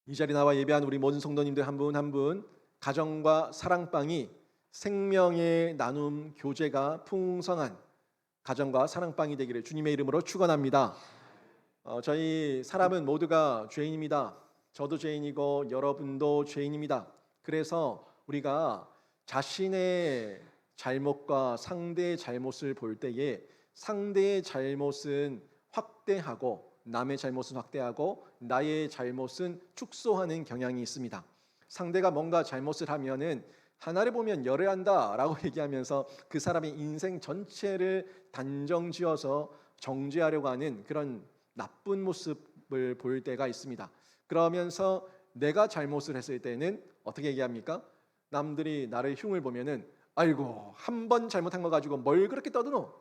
이 자리 나와 예배한 우리 모든 성도님들 한 분 한 분 가정과 사랑방이 생명의 나눔 교제가 풍성한 가정과 사랑방이 되기를 주님의 이름으로 축원합니다. 저희 사람은 모두가 죄인입니다. 저도 죄인이고 여러분도 죄인입니다. 그래서 우리가 자신의 잘못과 상대의 잘못을 볼 때에 상대의 잘못은 확대하고 남의 잘못은 확대하고 나의 잘못은 축소하는 경향이 있습니다. 상대가 뭔가 잘못을 하면은 하나를 보면 열을 한다라고 얘기하면서 그 사람의 인생 전체를 단정지어서 정죄하려고 하는 그런 나쁜 모습을 볼 때가 있습니다. 그러면서 내가 잘못을 했을 때는 어떻게 얘기합니까? 남들이 나를 흉을 보면은 아이고 한 번 잘못한 거 가지고 뭘 그렇게 떠드노?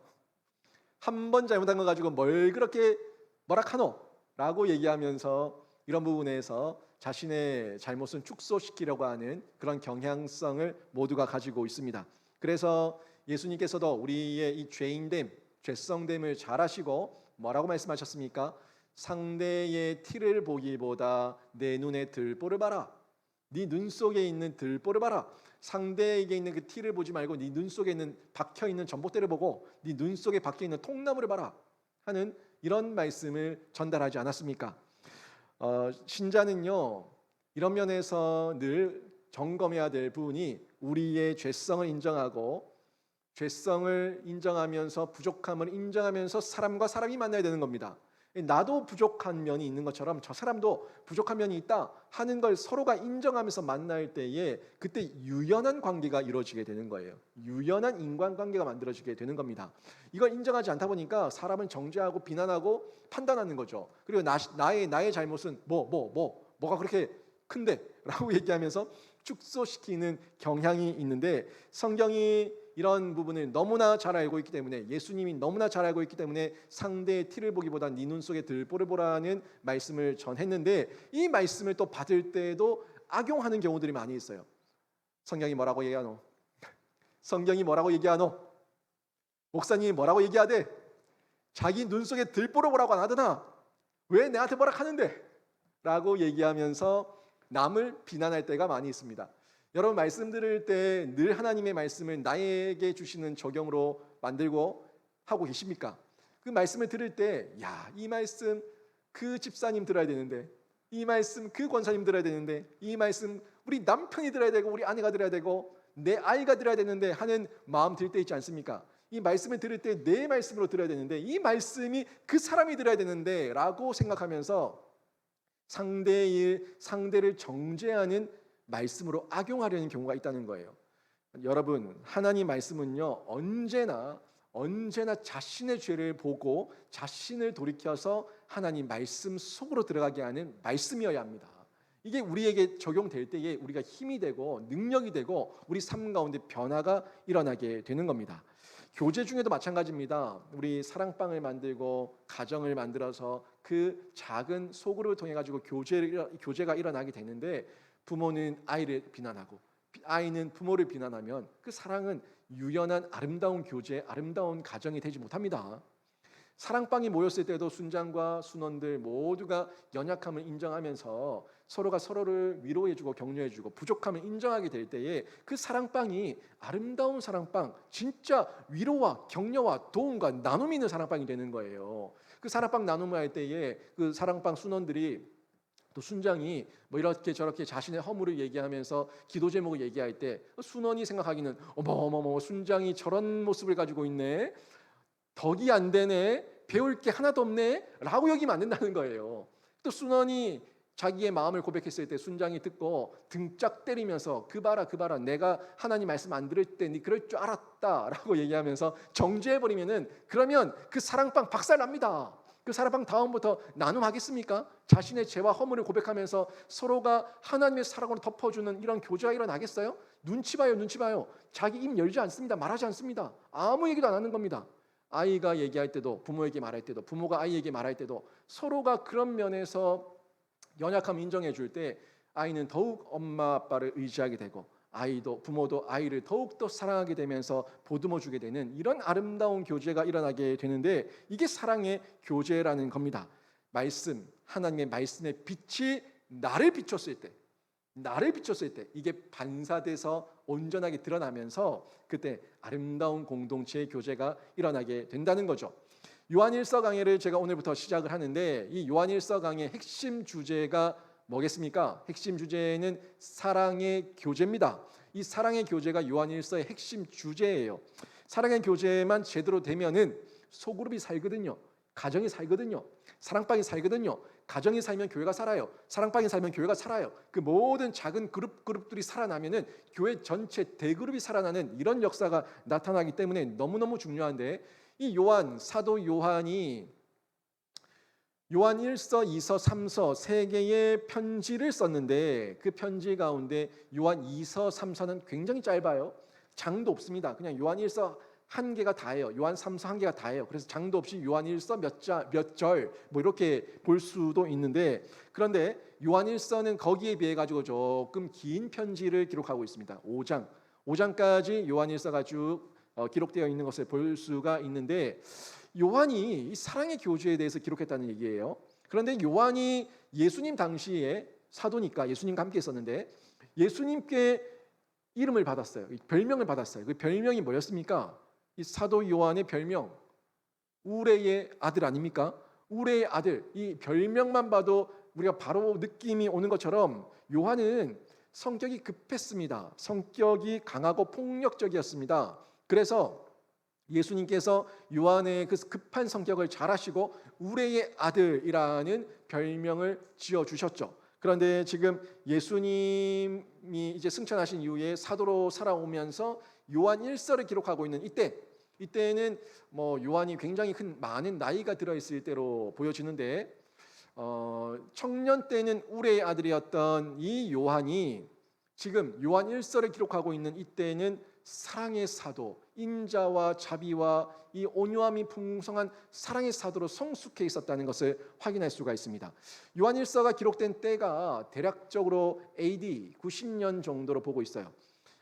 한 번 잘못한 거 가지고 뭘 그렇게 뭐라 카노? 라고 얘기하면서 이런 부분에서 자신의 잘못은 축소시키려고 하는 그런 경향성을 모두가 가지고 있습니다. 그래서 예수님께서도 우리의 이 죄인됨, 죄성됨을 잘 아시고 뭐라고 말씀하셨습니까? 상대의 티를 보기보다 내 눈에 들보를 봐라. 네 눈 속에 있는 들보를 봐라. 상대에게 있는 그 티를 보지 말고 네 눈 속에 있는 박혀 있는 전봇대를 보고 네 눈 속에 박혀 있는 통나무를 봐라 하는 이런 말씀을 전달하지 않았습니까? 신자는요 이런 면에서 늘 점검해야 될 부분이 우리의 죄성을 인정하고 죄성을 인정하면서 부족함을 인정하면서 사람과 사람이 만나야 되는 겁니다. 나도 부족한 면이 있는 것처럼 저 사람도 부족한 면이 있다 하는 걸 서로가 인정하면서 만날 때에 그때 유연한 관계가 이루어지게 되는 거예요. 유연한 인간관계가 만들어지게 되는 겁니다. 이걸 인정하지 않다 보니까 사람은 정죄하고 비난하고 판단하는 거죠. 그리고 나의 잘못은 뭐가 그렇게 큰데? 라고 얘기하면서 축소시키는 경향이 있는데 성경이 이런 부분을 너무나 잘 알고 있기 때문에 예수님이 너무나 잘 알고 있기 때문에 상대의 티를 보기보다 네 눈 속에 들보를 보라는 말씀을 전했는데 이 말씀을 또 받을 때에도 악용하는 경우들이 많이 있어요. 성경이 뭐라고 얘기하노? 성경이 뭐라고 얘기하노? 목사님이 뭐라고 얘기하대? 자기 눈 속에 들보를 보라고 안 하더나? 왜 내한테 뭐라 하는데? 라고 얘기하면서 남을 비난할 때가 많이 있습니다. 여러분 말씀 들을 때 늘 하나님의 말씀을 나에게 주시는 적용으로 만들고 하고 계십니까? 그 말씀을 들을 때 이 말씀 그 집사님 들어야 되는데 이 말씀 그 권사님 들어야 되는데 이 말씀 우리 남편이 들어야 되고 우리 아내가 들어야 되고 내 아이가 들어야 되는데 하는 마음 들 때 있지 않습니까? 이 말씀을 들을 때 내 말씀으로 들어야 되는데 이 말씀이 그 사람이 들어야 되는데 라고 생각하면서 상대를 정죄하는 말씀으로 악용하려는 경우가 있다는 거예요. 여러분 하나님 말씀은요 언제나 자신의 죄를 보고 자신을 돌이켜서 하나님 말씀 속으로 들어가게 하는 말씀이어야 합니다. 이게 우리에게 적용될 때에 우리가 힘이 되고 능력이 되고 우리 삶 가운데 변화가 일어나게 되는 겁니다. 교제 중에도 마찬가지입니다. 우리 사랑방을 만들고 가정을 만들어서 그 작은 소그룹을 통해 가지고 교제가 일어나게 되는데 부모는 아이를 비난하고 아이는 부모를 비난하면 그 사랑은 유연한 아름다운 교제, 아름다운 가정이 되지 못합니다. 사랑방이 모였을 때도 순장과 순원들 모두가 연약함을 인정하면서 서로가 서로를 위로해주고 격려해주고 부족함을 인정하게 될 때에 그 사랑방이 아름다운 사랑방, 진짜 위로와 격려와 도움과 나눔이 있는 사랑방이 되는 거예요. 그 사랑방 나눔을 할 때에 그 사랑방 순원들이 또 순장이 뭐 이렇게 저렇게 자신의 허물을 얘기하면서 기도 제목을 얘기할 때 순원이 생각하기는 어머 순장이 저런 모습을 가지고 있네, 덕이 안 되네, 배울 게 하나도 없네 라고 여기면 안 된다는 거예요. 또 순원이 자기의 마음을 고백했을 때 순장이 듣고 등짝 때리면서 그 봐라 내가 하나님 말씀 안 들을 때 네 그럴 줄 알았다 라고 얘기하면서 정죄해버리면은 그러면 그 사랑방 박살납니다. 그 사랑방 다음부터 나눔하겠습니까? 자신의 죄와 허물을 고백하면서 서로가 하나님의 사랑으로 덮어주는 이런 교제가 일어나겠어요? 눈치 봐요. 자기 입 열지 않습니다. 말하지 않습니다. 아무 얘기도 안 하는 겁니다. 아이가 얘기할 때도 부모에게 말할 때도 부모가 아이에게 말할 때도 서로가 그런 면에서 연약함 인정해 줄 때 아이는 더욱 엄마 아빠를 의지하게 되고 부모도 아이를 더욱더 사랑하게 되면서 보듬어 주게 되는 이런 아름다운 교제가 일어나게 되는데 이게 사랑의 교제라는 겁니다. 하나님의 말씀의 빛이 나를 비췄을 때 이게 반사돼서 온전하게 드러나면서 그때 아름다운 공동체의 교제가 일어나게 된다는 거죠. 요한일서 강해를 제가 오늘부터 시작을 하는데 이 요한일서 강의 핵심 주제가 뭐겠습니까? 핵심 주제는 사랑의 교제입니다. 이 사랑의 교제가 요한일서의 핵심 주제예요. 사랑의 교제만 제대로 되면은 소그룹이 살거든요. 가정이 살거든요. 사랑방이 살거든요. 가정이 살면 교회가 살아요. 사랑방이 살면 교회가 살아요. 그 모든 작은 그룹들이 살아나면은 교회 전체 대그룹이 살아나는 이런 역사가 나타나기 때문에 너무너무 중요한데 이 사도 요한이 요한 1서, 2서, 3서 세 개의 편지를 썼는데 그 편지 가운데 요한 2서, 3서는 굉장히 짧아요. 장도 없습니다. 그냥 요한 1서 한 개가 다예요. 요한 3서 한 개가 다예요. 그래서 장도 없이 요한 1서 몇 절 뭐 이렇게 볼 수도 있는데 그런데 요한 1서는 거기에 비해 가지고 조금 긴 편지를 기록하고 있습니다. 5장까지 요한 1서가 쭉 기록되어 있는 것을 볼 수가 있는데 요한이 이 사랑의 교제에 대해서 기록했다는 얘기예요. 그런데 요한이 예수님 당시에 사도니까 예수님과 함께 있었는데 예수님께 이름을 받았어요. 별명을 받았어요. 그 별명이 뭐였습니까? 이 사도 요한의 별명 우레의 아들 아닙니까? 우레의 아들. 이 별명만 봐도 우리가 바로 느낌이 오는 것처럼 요한은 성격이 급했습니다. 성격이 강하고 폭력적이었습니다. 그래서 예수님께서 요한의 그 급한 성격을 잘 아시고 우레의 아들이라는 별명을 지어 주셨죠. 그런데 지금 예수님이 이제 승천하신 이후에 사도로 살아오면서 요한 1서를 기록하고 있는 이때는 뭐 요한이 굉장히 많은 나이가 들어 있을 때로 보여지는데 청년 때는 우레의 아들이었던 이 요한이 지금 요한 1서를 기록하고 있는 이때는 사랑의 사도, 인자와 자비와 이 온유함이 풍성한 사랑의 사도로 성숙해 있었다는 것을 확인할 수가 있습니다. 요한 1서가 기록된 때가 대략적으로 AD 90년 정도로 보고 있어요.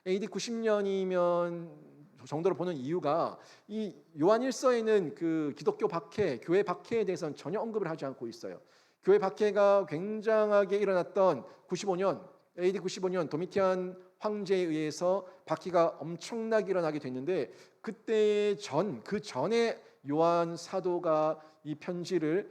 AD 90년이면 정도로 보는 이유가 이 요한 1서에는 그 기독교 박해, 교회 박해에 대해서는 전혀 언급을 하지 않고 있어요. 교회 박해가 굉장하게 일어났던 95년, AD 95년 도미티안 황제에 의해서 박해가 엄청나게 일어나게 됐는데 그 전에 요한 사도가 이 편지를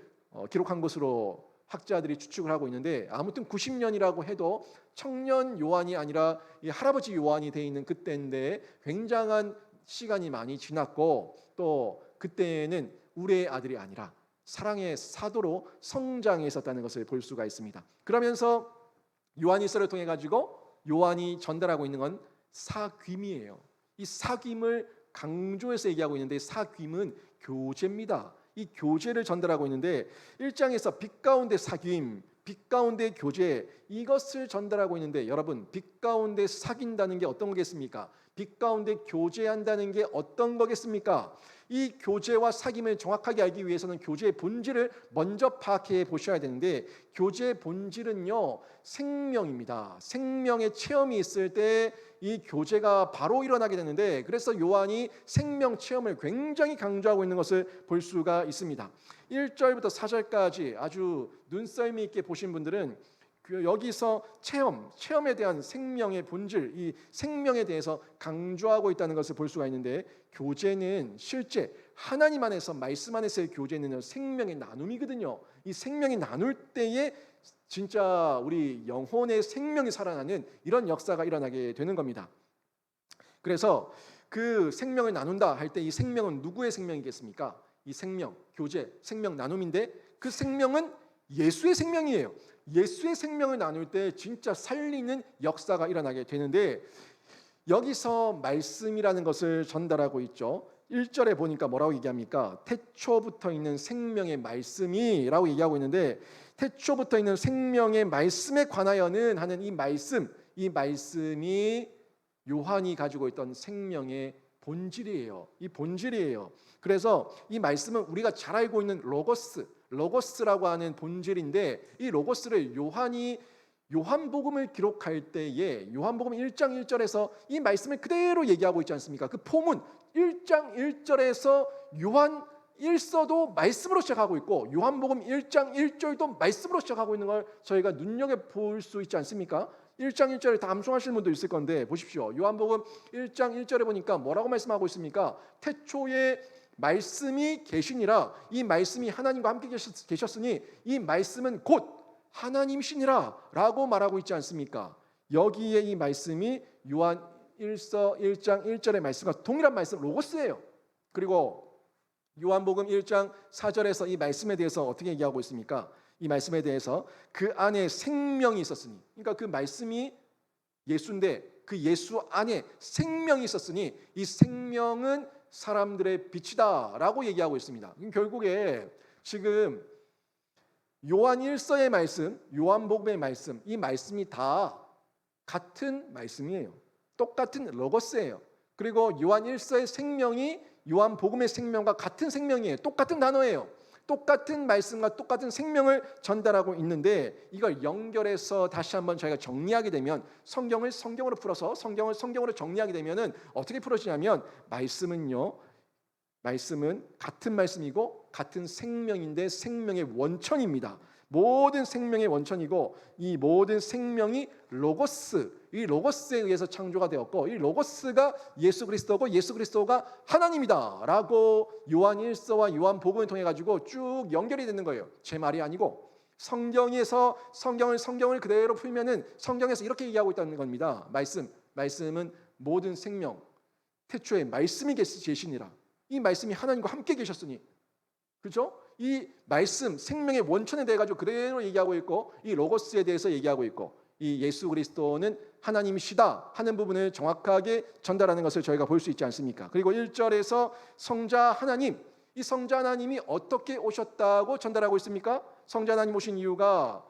기록한 것으로 학자들이 추측을 하고 있는데 아무튼 90년이라고 해도 청년 요한이 아니라 이 할아버지 요한이 돼 있는 그때인데 굉장한 시간이 많이 지났고 또 그때는 우레의 아들이 아니라 사랑의 사도로 성장해 있었다는 것을 볼 수가 있습니다. 그러면서 요한일서를 통해 가지고 요한이 전달하고 있는 건 사귐이에요. 이 사귐을 강조해서 얘기하고 있는데 사귐은 교제입니다. 이 교제를 전달하고 있는데 1장에서 빛 가운데 사귐, 빛 가운데 교제 이것을 전달하고 있는데 여러분 빛 가운데 사귄다는 게 어떤 거겠습니까? 빛 가운데 교제한다는 게 어떤 거겠습니까? 이 교제와 사귐을 정확하게 알기 위해서는 교제의 본질을 먼저 파악해 보셔야 되는데 교제의 본질은요 생명입니다. 생명의 체험이 있을 때 이 교제가 바로 일어나게 되는데 그래서 요한이 생명 체험을 굉장히 강조하고 있는 것을 볼 수가 있습니다. 1절부터 4절까지 아주 눈썰미 있게 보신 분들은 여기서 체험에 대한 생명의 본질, 이 생명에 대해서 강조하고 있다는 것을 볼 수가 있는데 교제는 실제 하나님 안에서 말씀 안에서의 교제는 생명의 나눔이거든요. 이 생명이 나눌 때에 진짜 우리 영혼의 생명이 살아나는 이런 역사가 일어나게 되는 겁니다. 그래서 그 생명을 나눈다 할 때 이 생명은 누구의 생명이겠습니까? 이 생명, 교제, 생명 나눔인데 그 생명은 예수의 생명이에요. 예수의 생명을 나눌 때 진짜 살리는 역사가 일어나게 되는데 여기서 말씀이라는 것을 전달하고 있죠. 1절에 보니까 뭐라고 얘기합니까? 태초부터 있는 생명의 말씀이라고 얘기하고 있는데 태초부터 있는 생명의 말씀에 관하여는 하는 이 말씀이 요한이 가지고 있던 생명의 본질이에요. 이 본질이에요. 그래서 이 말씀은 우리가 잘 알고 있는 로고스라고 하는 본질인데 이 로고스를 요한이 요한복음을 기록할 때에 요한복음 1장 1절에서 이 말씀을 그대로 얘기하고 있지 않습니까? 그 포문 1장 1절에서 요한 1서도 말씀으로 시작하고 있고 요한복음 1장 1절도 말씀으로 시작하고 있는 걸 저희가 눈여겨볼 수 있지 않습니까? 1장 1절에 다 암송하시는 분도 있을 건데 보십시오. 요한복음 1장 1절에 보니까 뭐라고 말씀하고 있습니까? 태초에 말씀이 계시니라. 이 말씀이 하나님과 함께 계셨으니 이 말씀은 곧 하나님이시니라 라고 말하고 있지 않습니까? 여기에 이 말씀이 요한 1서 1장 1절의 말씀과 동일한 말씀 로고스예요. 그리고 요한복음 1장 4절에서 이 말씀에 대해서 어떻게 얘기하고 있습니까? 이 말씀에 대해서 그 안에 생명이 있었으니, 그러니까 그 말씀이 예수인데 그 예수 안에 생명이 있었으니 이 생명은 사람들의 빛이다 라고 얘기하고 있습니다. 결국에 지금 요한 1서의 말씀, 요한복음의 말씀, 이 말씀이 다 같은 말씀이에요. 똑같은 로고스예요. 그리고 요한 1서의 생명이 요한복음의 생명과 같은 생명이에요. 똑같은 단어예요. 똑같은 말씀과 똑같은 생명을 전달하고 있는데 이걸 연결해서 다시 한번 저희가 정리하게 되면 성경을 성경으로 풀어서 성경을 성경으로 정리하게 되면은 어떻게 풀어지냐면 말씀은 같은 말씀이고 같은 생명인데 생명의 원천입니다. 모든 생명의 원천이고 이 모든 생명이 로고스, 이 로고스에 의해서 창조가 되었고 이 로고스가 예수 그리스도고 예수 그리스도가 하나님이다 라고 요한 1서와 요한 복음을 통해 가지고 쭉 연결이 되는 거예요. 제 말이 아니고 성경에서 성경을 그대로 풀면은 성경에서 이렇게 얘기하고 있다는 겁니다. 말씀은 모든 생명, 태초에 말씀이 계시니라. 이 말씀이 하나님과 함께 계셨으니, 그렇죠? 이 말씀, 생명의 원천에 대해 가지고 그대로 얘기하고 있고 이 로고스에 대해서 얘기하고 있고 이 예수 그리스도는 하나님이시다 하는 부분을 정확하게 전달하는 것을 저희가 볼 수 있지 않습니까? 그리고 1절에서 성자 하나님, 이 성자 하나님이 어떻게 오셨다고 전달하고 있습니까? 성자 하나님 오신 이유가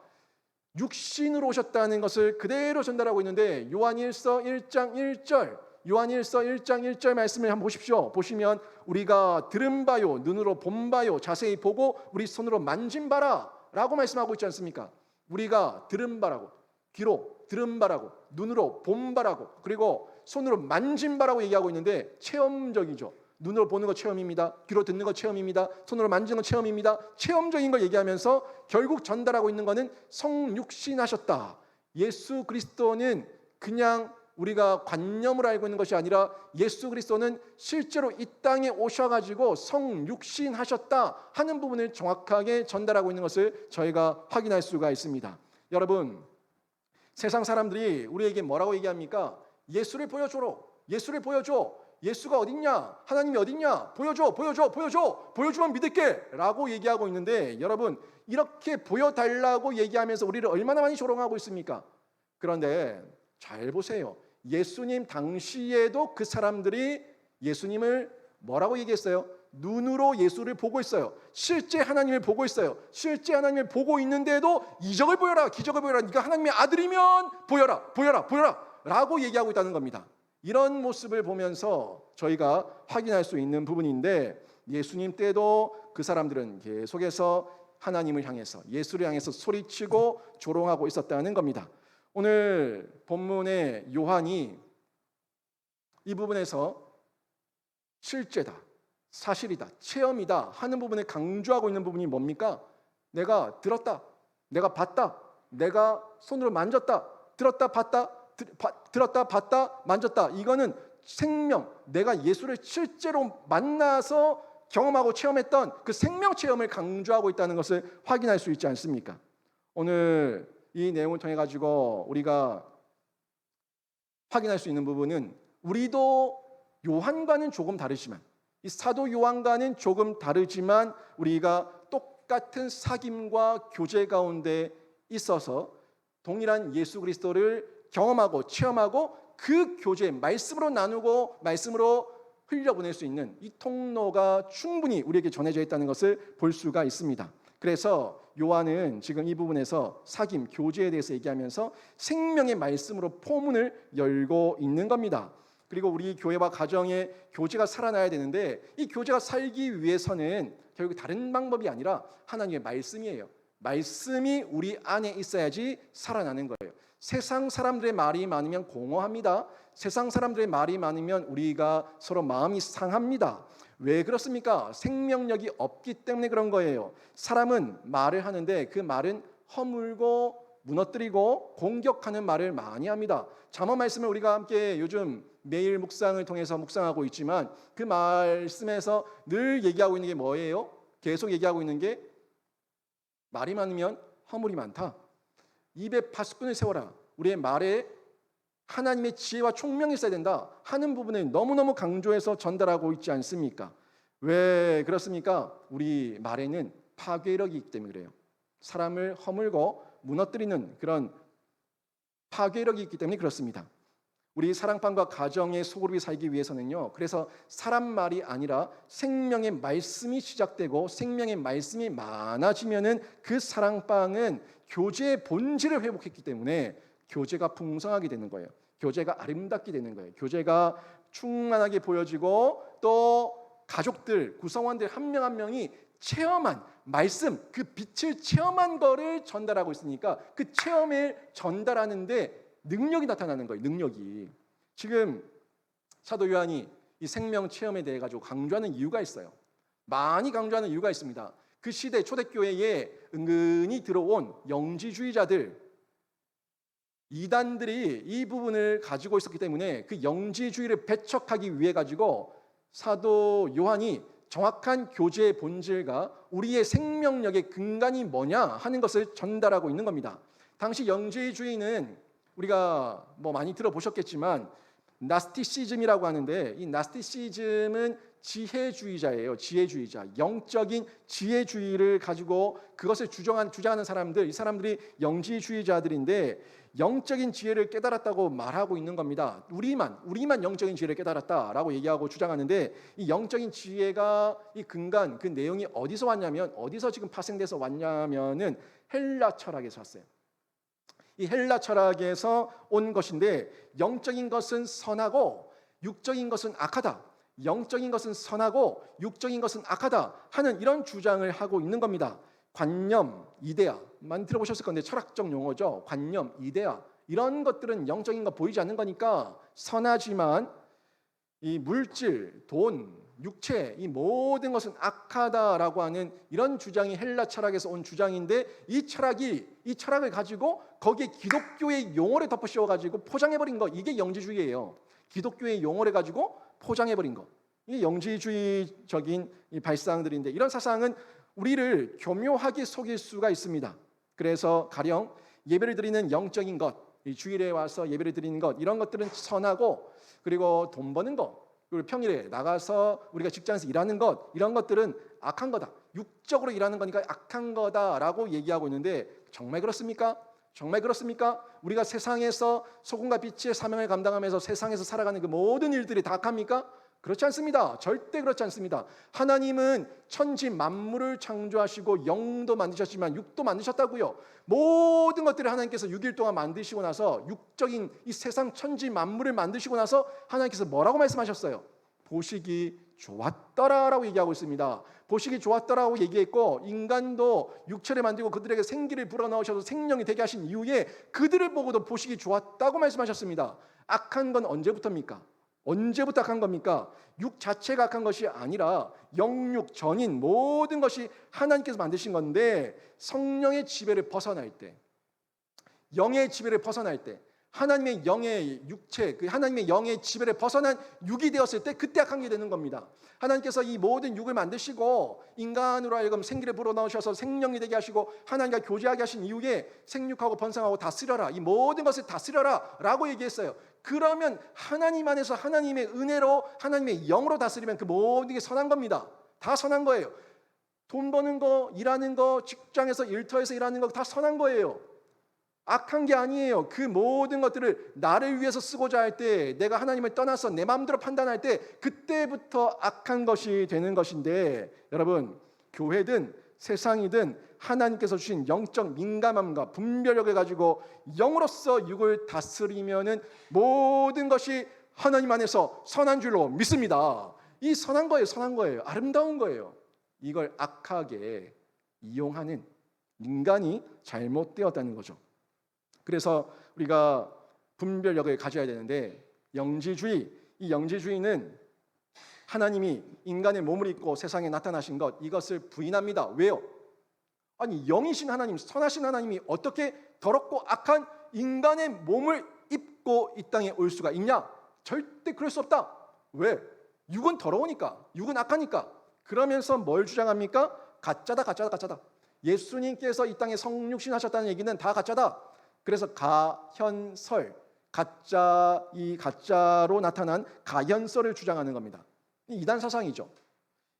육신으로 오셨다는 것을 그대로 전달하고 있는데 요한 1서 1장 1절 요한 1서 1장 1절 말씀을 한번 보십시오. 보시면 우리가 들은 바요 눈으로 본 바요 자세히 보고 우리 손으로 만진 바라 라고 말씀하고 있지 않습니까? 우리가 들은 바라고 귀로 들은 바라고 눈으로 본 바라고 그리고 손으로 만진 바라고 얘기하고 있는데 체험적이죠. 눈으로 보는 거 체험입니다. 귀로 듣는 거 체험입니다. 손으로 만지는 거 체험입니다. 체험적인 걸 얘기하면서 결국 전달하고 있는 거는 성육신하셨다. 예수 그리스도는 그냥 우리가 관념을 알고 있는 것이 아니라 예수 그리스도는 실제로 이 땅에 오셔가지고 성육신하셨다 하는 부분을 정확하게 전달하고 있는 것을 저희가 확인할 수가 있습니다. 여러분, 세상 사람들이 우리에게 뭐라고 얘기합니까? 예수를 보여줘로, 예수를 보여줘. 예수가 어딨냐? 하나님이 어딨냐? 보여주면 믿을게 라고 얘기하고 있는데 여러분, 이렇게 보여달라고 얘기하면서 우리를 얼마나 많이 조롱하고 있습니까? 그런데 잘 보세요. 예수님 당시에도 그 사람들이 예수님을 뭐라고 얘기했어요? 눈으로 예수를 보고 있어요. 실제 하나님을 보고 있어요. 실제 하나님을 보고 있는데도 이적을 보여라, 기적을 보여라. 네가 하나님의 아들이면 보여라 라고 얘기하고 있다는 겁니다. 이런 모습을 보면서 저희가 확인할 수 있는 부분인데 예수님 때도 그 사람들은 계속해서 하나님을 향해서 예수를 향해서 소리치고 조롱하고 있었다는 겁니다. 오늘 본문의 요한이 이 부분에서 실제다, 사실이다, 체험이다 하는 부분을 강조하고 있는 부분이 뭡니까? 내가 들었다, 내가 봤다, 내가 손으로 만졌다, 들었다 봤다 만졌다. 이거는 생명, 내가 예수를 실제로 만나서 경험하고 체험했던 그 생명 체험을 강조하고 있다는 것을 확인할 수 있지 않습니까? 오늘 이 내용을 통해 가지고 우리가 확인할 수 있는 부분은 우리도 요한과는 조금 다르지만 이 사도 요한과는 조금 다르지만 우리가 똑같은 사귐과 교제 가운데 있어서 동일한 예수 그리스도를 경험하고 체험하고 그 교제 말씀으로 나누고 말씀으로 흘려보낼 수 있는 이 통로가 충분히 우리에게 전해져 있다는 것을 볼 수가 있습니다. 그래서 요한은 지금 이 부분에서 사귐, 교제에 대해서 얘기하면서 생명의 말씀으로 포문을 열고 있는 겁니다. 그리고 우리 교회와 가정의 교제가 살아나야 되는데 이 교제가 살기 위해서는 결국 다른 방법이 아니라 하나님의 말씀이에요. 말씀이 우리 안에 있어야지 살아나는 거예요. 세상 사람들의 말이 많으면 공허합니다. 세상 사람들의 말이 많으면 우리가 서로 마음이 상합니다. 왜 그렇습니까? 생명력이 없기 때문에 그런 거예요. 사람은 말을 하는데 그 말은 허물고 무너뜨리고 공격하는 말을 많이 합니다. 잠언 말씀을 우리가 함께 요즘 매일 묵상을 통해서 묵상하고 있지만 그 말씀에서 늘 얘기하고 있는 게 뭐예요? 계속 얘기하고 있는 게 말이 많으면 허물이 많다. 입에 파수꾼을 세워라. 우리의 말에 하나님의 지혜와 총명이 있어야 된다 하는 부분을 너무너무 강조해서 전달하고 있지 않습니까? 왜 그렇습니까? 우리 말에는 파괴력이 있기 때문에 그래요. 사람을 허물고 무너뜨리는 그런 파괴력이 있기 때문에 그렇습니다. 우리 사랑방과 가정의 소그룹이 살기 위해서는요. 그래서 사람 말이 아니라 생명의 말씀이 시작되고 생명의 말씀이 많아지면은 그 사랑방은 교제의 본질을 회복했기 때문에 교제가 풍성하게 되는 거예요. 교제가 아름답게 되는 거예요. 교제가 충만하게 보여지고 또 가족들, 구성원들 한 명 한 명이 체험한 말씀, 그 빛을 체험한 거를 전달하고 있으니까 그 체험을 전달하는데 능력이 나타나는 거예요. 능력이. 지금 사도 요한이 이 생명 체험에 대해 가지고 강조하는 이유가 있어요. 많이 강조하는 이유가 있습니다. 그 시대 초대교회에 은근히 들어온 영지주의자들, 이단들이 이 부분을 가지고 있었기 때문에 그 영지주의를 배척하기 위해 가지고 사도 요한이 정확한 교제의 본질과 우리의 생명력의 근간이 뭐냐 하는 것을 전달하고 있는 겁니다. 당시 영지주의는 우리가 뭐 많이 들어보셨겠지만 나스티시즘이라고 하는데 이 나스티시즘은 지혜주의자예요. 지혜주의자. 영적인 지혜주의를 가지고 그것을 주장하는 사람들, 이 사람들이 영지주의자들인데 영적인 지혜를 깨달았다고 말하고 있는 겁니다. 우리만 영적인 지혜를 깨달았다라고 얘기하고 주장하는데 이 영적인 지혜가 이 근간, 그 내용이 어디서 왔냐면 어디서 지금 파생돼서 왔냐면은 헬라 철학에서 왔어요. 이 헬라 철학에서 온 것인데 영적인 것은 선하고 육적인 것은 악하다. 영적인 것은 선하고 육적인 것은 악하다 하는 이런 주장을 하고 있는 겁니다. 관념, 이데아 많이 들어보셨을 건데 철학적 용어죠. 관념, 이데아 이런 것들은 영적인 거 보이지 않는 거니까 선하지만 이 물질, 돈, 육체 이 모든 것은 악하다라고 하는 이런 주장이 헬라 철학에서 온 주장인데 이 철학을 가지고 거기에 기독교의 용어를 덮어 씌워 가지고 포장해 버린 거 이게 영지주의예요. 기독교의 용어를 가지고 포장해 버린 거. 이게 영지주의적인 이 발상들인데 이런 사상은 우리를 교묘하게 속일 수가 있습니다. 그래서 가령 예배를 드리는 영적인 것, 이 주일에 와서 예배를 드리는 것 이런 것들은 선하고 그리고 돈 버는 것 그리고 평일에 나가서 우리가 직장에서 일하는 것 이런 것들은 악한 거다. 육적으로 일하는 거니까 악한 거다라고 얘기하고 있는데 정말 그렇습니까? 정말 그렇습니까? 우리가 세상에서 소금과 빛의 사명을 감당하면서 세상에서 살아가는 그 모든 일들이 다 악합니까? 그렇지 않습니다. 절대 그렇지 않습니다. 하나님은 천지 만물을 창조하시고 영도 만드셨지만 육도 만드셨다고요. 모든 것들을 하나님께서 6일 동안 만드시고 나서 육적인 이 세상 천지 만물을 만드시고 나서 하나님께서 뭐라고 말씀하셨어요? 보시기 좋았더라라고 얘기하고 있습니다. 보시기 좋았더라고 얘기했고 인간도 육체를 만들고 그들에게 생기를 불어넣으셔서 생명이 되게 하신 이후에 그들을 보고도 보시기 좋았다고 말씀하셨습니다. 악한 건 언제부터입니까? 언제부터 악한 겁니까? 육 자체가 악한 것이 아니라 영육, 전인 모든 것이 하나님께서 만드신 건데 성령의 지배를 벗어날 때 영의 지배를 벗어날 때 하나님의 영의 육체, 그 하나님의 영의 지배를 벗어난 육이 되었을 때 그때 악한 게 되는 겁니다. 하나님께서 이 모든 육을 만드시고 인간으로 하여금 생기를 불어넣으셔서 생명이 되게 하시고 하나님과 교제하게 하신 이후에 생육하고 번성하고 다스려라. 이 모든 것을 다스려라 라고 얘기했어요. 그러면 하나님 안에서 하나님의 은혜로 하나님의 영으로 다스리면 그 모든 게 선한 겁니다. 다 선한 거예요. 돈 버는 거, 일하는 거, 직장에서 일터에서 일하는 거 다 선한 거예요. 악한 게 아니에요. 그 모든 것들을 나를 위해서 쓰고자 할 때 내가 하나님을 떠나서 내 마음대로 판단할 때 그때부터 악한 것이 되는 것인데 여러분 교회든 세상이든 하나님께서 주신 영적 민감함과 분별력을 가지고 영으로서 육을 다스리면은 모든 것이 하나님 안에서 선한 줄로 믿습니다. 이 선한 거예요. 선한 거예요. 아름다운 거예요. 이걸 악하게 이용하는 인간이 잘못되었다는 거죠. 그래서 우리가 분별력을 가져야 되는데 이 영지주의는 하나님이 인간의 몸을 입고 세상에 나타나신 것, 이것을 부인합니다. 왜요? 아니, 영이신 하나님, 선하신 하나님이 어떻게 더럽고 악한 인간의 몸을 입고 이 땅에 올 수가 있냐? 절대 그럴 수 없다. 왜? 육은 더러우니까, 육은 악하니까. 그러면서 뭘 주장합니까? 가짜다, 가짜다, 가짜다. 예수님께서 이 땅에 성육신 하셨다는 얘기는 다 가짜다. 그래서 가현설, 가짜, 이 가짜로 나타난 가현설을 주장하는 겁니다. 이단 사상이죠.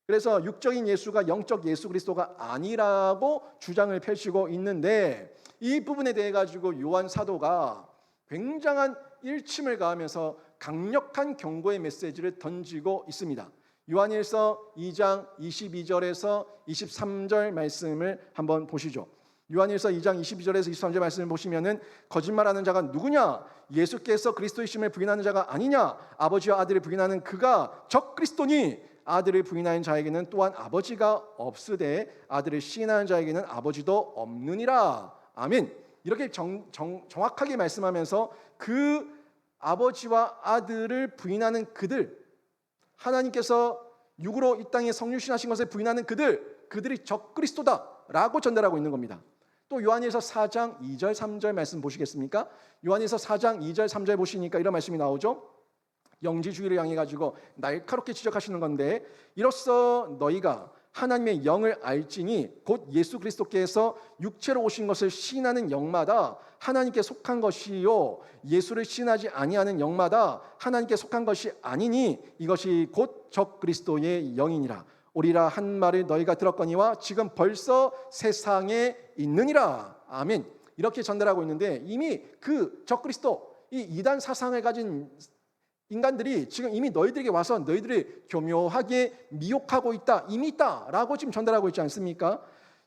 그래서 육적인 예수가 영적 예수 그리스도가 아니라고 주장을 펼치고 있는데, 이 부분에 대해 가지고 요한 사도가 굉장한 일침을 가하면서 강력한 경고의 메시지를 던지고 있습니다. 요한일서 2장 22절에서 23절 말씀을 한번 보시죠. 요한일서 2장 22절에서 23절 말씀을 보시면은 거짓말하는 자가 누구냐? 예수께서 그리스도이심을 부인하는 자가 아니냐? 아버지와 아들을 부인하는 그가 적 그리스도니 아들을 부인하는 자에게는 또한 아버지가 없으되 아들을 시인하는 자에게는 아버지도 없느니라. 아멘. 이렇게 정확하게 말씀하면서 그 아버지와 아들을 부인하는 그들, 하나님께서 육으로 이 땅에 성육신하신 것을 부인하는 그들이 적그리스도다라고 전달하고 있는 겁니다. 또 요한일서 4장 2절 3절 말씀 보시겠습니까? 요한일서 4장 2절 3절 보시니까 이런 말씀이 나오죠. 영지주의를 향해 가지고 날카롭게 지적하시는 건데, 이로써 너희가 하나님의 영을 알지니 곧 예수 그리스도께서 육체로 오신 것을 시인하는 영마다 하나님께 속한 것이요 예수를 시인하지 아니하는 영마다 하나님께 속한 것이 아니니 이것이 곧 적 그리스도의 영이니라. 오리라 한 말을 너희가 들었거니와 지금 벌써 세상에 있느니라. 아멘. 이렇게 전달하고 있는데, 이미 그 적 그리스도, 이 이단 사상을 가진 인간들이 지금 이미 너희들에게 와서 너희들을 교묘하게 미혹하고 있다, 이미 있다라고 지금 전달하고 있지 않습니까?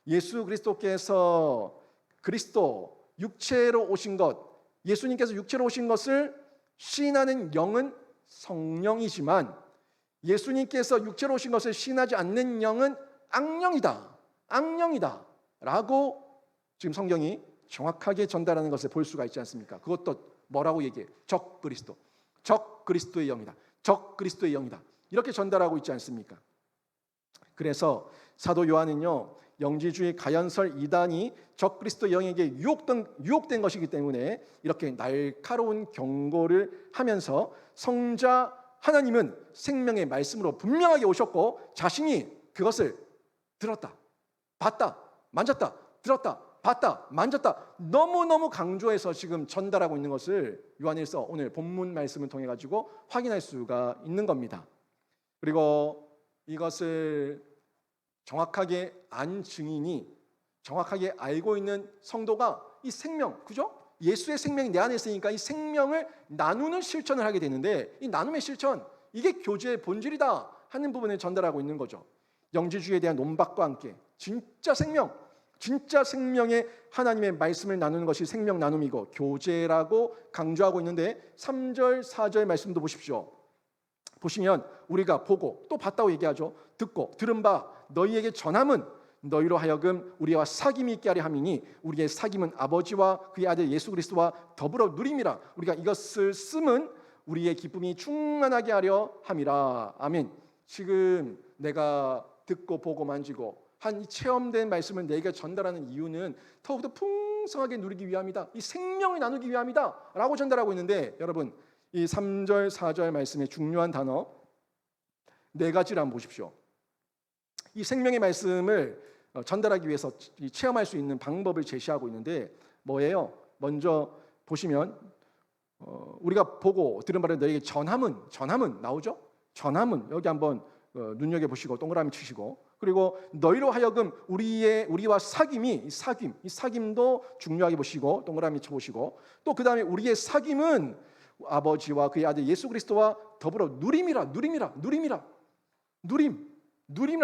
예수 그리스도께서 그리스도 육체로 오신 것, 예수님께서 육체로 오신 것을 시인하는 영은 성령이지만 예수님께서 육체로 오신 것을 시인하지 않는 영은 악령이다 라고 지금 성경이 정확하게 전달하는 것을 볼 수가 있지 않습니까? 그것도 뭐라고 얘기해? 적 그리스도의 영이다. 적 그리스도의 영이다. 이렇게 전달하고 있지 않습니까? 그래서 사도 요한은요, 영지주의 가연설 이단이 적 그리스도의 영에게 유혹된 것이기 때문에 이렇게 날카로운 경고를 하면서 성자 하나님은 생명의 말씀으로 분명하게 오셨고 자신이 그것을 들었다, 봤다, 만졌다, 들었다, 봤다, 만졌다, 너무너무 강조해서 지금 전달하고 있는 것을 요한일서 오늘 본문 말씀을 통해 가지고 확인할 수가 있는 겁니다. 그리고 이것을 정확하게 안 증인이, 정확하게 알고 있는 성도가 이 생명, 그죠? 예수의 생명이 내 안에 있으니까 이 생명을 나누는 실천을 하게 되는데, 이 나눔의 실천, 이게 교제의 본질이다 하는 부분을 전달하고 있는 거죠. 영지주의에 대한 논박과 함께 진짜 생명의 하나님의 말씀을 나누는 것이 생명 나눔이고 교제라고 강조하고 있는데, 3절 4절 말씀도 보십시오. 보시면 우리가 보고 또 봤다고 얘기하죠. 듣고 들은 바 너희에게 전함은 너희로 하여금 우리와 사귐이 있게 하려 함이니 우리의 사귐은 아버지와 그의 아들 예수 그리스도와 더불어 누림이라. 우리가 이것을 쓰면 우리의 기쁨이 충만하게 하려 함이라. 아멘. 지금 내가 듣고 보고 만지고 한 이 체험된 말씀을 내게 전달하는 이유는 더욱더 풍성하게 누리기 위함이다. 이 생명을 나누기 위함이다 라고 전달하고 있는데, 여러분 이 3절 4절 말씀의 중요한 단어 네 가지를 한번 보십시오. 이 생명의 말씀을 전달하기 위해서 체험할 수 있는 방법을 제시하고 있는데 뭐예요? 먼저 보시면 우리가 보고 들은 바를 너에게 전함은 나오죠? 전함은 여기 한번 눈여겨보시고 동그라미 치시고, 그리고 너희로 하여금 우리와 사귐이, 이 사귐도 중요하게 보시고 동그라미 쳐보시고, 또 그 다음에 우리의 사귐은 아버지와 그의 아들 예수 그리스도와 더불어 누림이라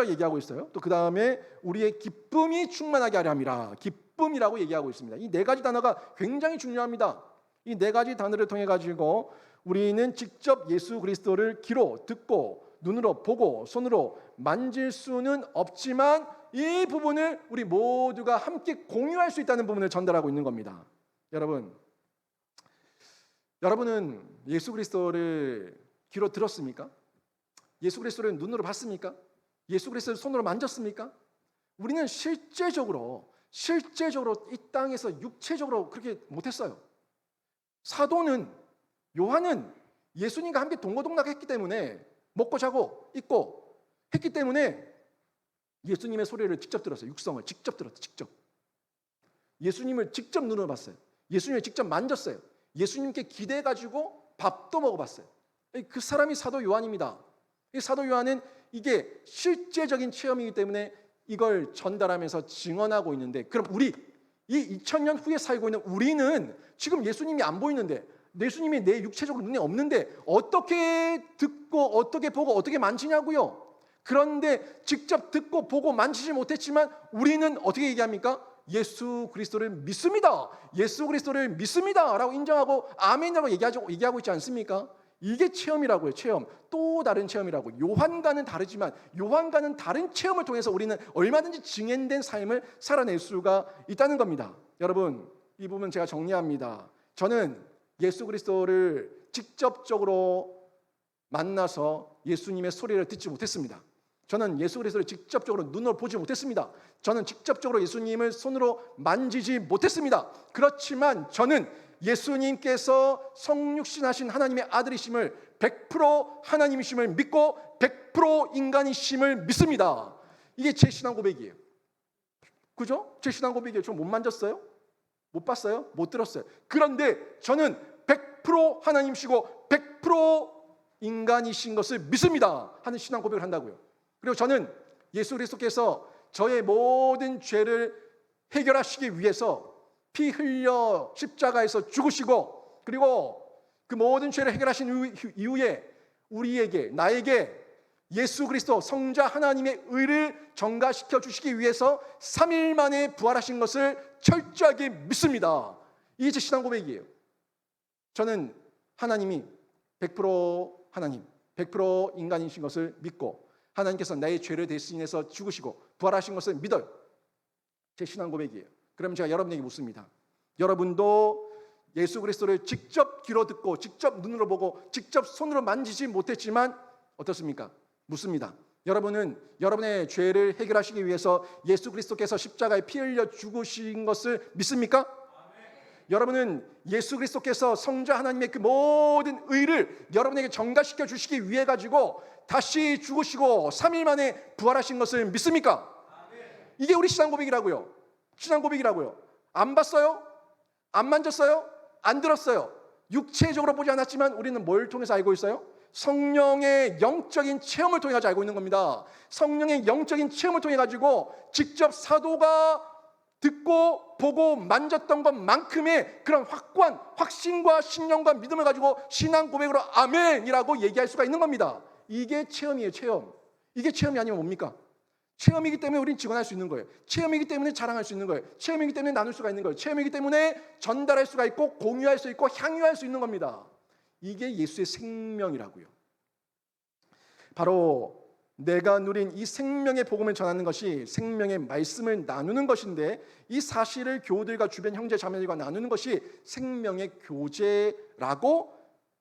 얘기하고 있어요. 또 그 다음에 우리의 기쁨이 충만하게 하려 함이라, 기쁨이라고 얘기하고 있습니다. 이 네 가지 단어가 굉장히 중요합니다. 이 네 가지 단어를 통해 가지고 우리는 직접 예수 그리스도를 귀로 듣고 눈으로 보고 손으로 만질 수는 없지만 이 부분을 우리 모두가 함께 공유할 수 있다는 부분을 전달하고 있는 겁니다. 여러분은 예수 그리스도를 귀로 들었습니까? 예수 그리스도를 눈으로 봤습니까? 예수 그리스도를 손으로 만졌습니까? 우리는 실제적으로 이 땅에서 육체적으로 그렇게 못했어요. 사도는, 요한은 예수님과 함께 동고동락했기 때문에, 먹고 자고 입고 했기 때문에 예수님의 소리를 직접 들었어요. 육성을 직접 들었어요. 직접. 예수님을 직접 눈으로 봤어요. 예수님을 직접 만졌어요. 예수님께 기대가지고 밥도 먹어봤어요. 그 사람이 사도 요한입니다. 이 사도 요한은 이게 실제적인 체험이기 때문에 이걸 전달하면서 증언하고 있는데, 그럼 우리 이 2000년 후에 살고 있는 우리는 지금 예수님이 안 보이는데, 예수님이 내 육체적으로 눈에 없는데 어떻게 듣고 어떻게 보고 어떻게 만지냐고요. 그런데 직접 듣고 보고 만지지 못했지만 우리는 어떻게 얘기합니까? 예수 그리스도를 믿습니다. 예수 그리스도를 믿습니다 라고 인정하고 아멘이라고 얘기하고 있지 않습니까? 이게 체험이라고요. 체험. 또 다른 체험이라고. 요한과는 다르지만 요한과는 다른 체험을 통해서 우리는 얼마든지 증인된 삶을 살아낼 수가 있다는 겁니다. 여러분, 이 부분 제가 정리합니다. 저는 예수 그리스도를 직접적으로 만나서 예수님의 소리를 듣지 못했습니다. 저는 예수 그리스도를 직접적으로 눈으로 보지 못했습니다. 저는 직접적으로 예수님을 손으로 만지지 못했습니다. 그렇지만 저는 예수님께서 성육신하신 하나님의 아들이심을 100% 하나님이심을 믿고 100% 인간이심을 믿습니다. 이게 제 신앙 고백이에요. 그죠? 제 신앙 고백이에요. 저 못 만졌어요? 못 봤어요? 못 들었어요. 그런데 저는 100% 하나님이시고 100% 인간이신 것을 믿습니다 하는 신앙 고백을 한다고요. 그리고 저는 예수 그리스도께서 저의 모든 죄를 해결하시기 위해서 피 흘려 십자가에서 죽으시고, 그리고 그 모든 죄를 해결하신 이후에 우리에게, 나에게 예수 그리스도 성자 하나님의 의를 전가시켜 주시기 위해서 3일 만에 부활하신 것을 철저하게 믿습니다. 이게 제 신앙 고백이에요. 저는 하나님이 100% 하나님, 100% 인간이신 것을 믿고 하나님께서 나의 죄를 대신해서 죽으시고 부활하신 것을 믿어요. 제 신앙 고백이에요. 그럼 제가 여러분에게 묻습니다. 여러분도 예수 그리스도를 직접 귀로 듣고 직접 눈으로 보고 직접 손으로 만지지 못했지만 어떻습니까? 묻습니다. 여러분은 여러분의 죄를 해결하시기 위해서 예수 그리스도께서 십자가에 피 흘려 죽으신 것을 믿습니까? 여러분은 예수 그리스도께서 성자 하나님의 그 모든 의를 여러분에게 전가시켜 주시기 위해 가지고 다시 죽으시고 3일 만에 부활하신 것을 믿습니까? 이게 우리 신앙 고백이라고요. 신앙 고백이라고요. 안 봤어요? 안 만졌어요? 안 들었어요? 육체적으로 보지 않았지만 우리는 뭘 통해서 알고 있어요? 성령의 영적인 체험을 통해 가지고 알고 있는 겁니다. 성령의 영적인 체험을 통해 가지고 직접 사도가 듣고 보고 만졌던 것만큼의 그런 확고한 확신과 신령과 믿음을 가지고 신앙 고백으로 아멘이라고 얘기할 수가 있는 겁니다. 이게 체험이에요. 체험. 이게 체험이 아니면 뭡니까? 체험이기 때문에 우리는 증언할 수 있는 거예요. 체험이기 때문에 자랑할 수 있는 거예요. 체험이기 때문에 나눌 수가 있는 거예요. 체험이기 때문에 전달할 수가 있고 공유할 수 있고 향유할 수 있는 겁니다. 이게 예수의 생명이라고요. 바로 내가 누린 이 생명의 복음을 전하는 것이 생명의 말씀을 나누는 것인데, 이 사실을 교우들과 주변 형제 자매들과 나누는 것이 생명의 교제라고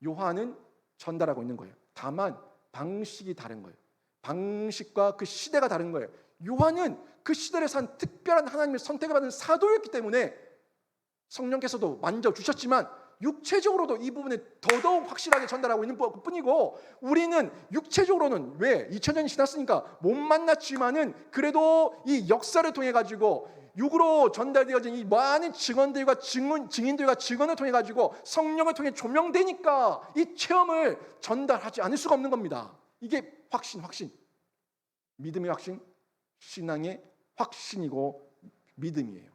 요한은 전달하고 있는 거예요. 다만 방식이 다른 거예요. 방식과 그 시대가 다른 거예요. 요한은 그 시대를 산 특별한 하나님의 선택을 받은 사도였기 때문에 성령께서도 만져주셨지만 육체적으로도 이 부분에 더더욱 확실하게 전달하고 있는 뿐이고, 우리는 육체적으로는 왜 2000년이 지났으니까 못 만났지만은 그래도 이 역사를 통해 가지고 육으로 전달되어진 이 많은 증언들과 증인들과 증언을 통해 가지고 성령을 통해 조명되니까 이 체험을 전달하지 않을 수가 없는 겁니다. 이게 확신, 믿음의 확신, 신앙의 확신이고 믿음이에요.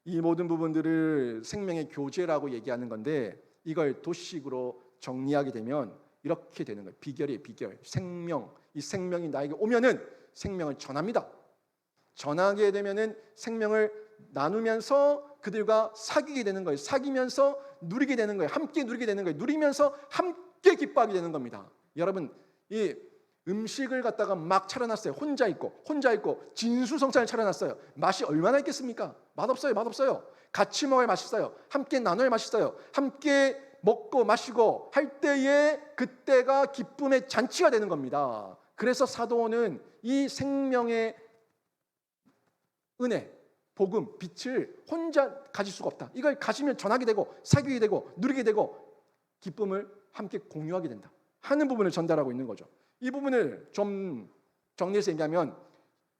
이 모든 부분들을 생명의 교제라고 얘기하는 건데, 이걸 도식으로 정리하게 되면 이렇게 되는 거예요. 비결이에요. 비결. 생명. 이 생명이 나에게 오면은 생명을 전합니다. 전하게 되면은 생명을 나누면서 그들과 사귀게 되는 거예요. 사귀면서 누리게 되는 거예요. 함께 누리게 되는 거예요. 누리면서 함께 기뻐하게 되는 겁니다. 여러분, 이 음식을 갖다가 막 차려놨어요. 혼자 있고 진수성찬을 차려놨어요. 맛이 얼마나 있겠습니까? 맛없어요. 같이 먹어야 맛있어요. 함께 나눠야 맛있어요. 함께 먹고 마시고 할 때에 그때가 기쁨의 잔치가 되는 겁니다. 그래서 사도는 이 생명의 은혜, 복음, 빛을 혼자 가질 수가 없다. 이걸 가지면 전하게 되고 사귀게 되고 누리게 되고 기쁨을 함께 공유하게 된다 하는 부분을 전달하고 있는 거죠. 이 부분을 좀 정리해서 얘기하면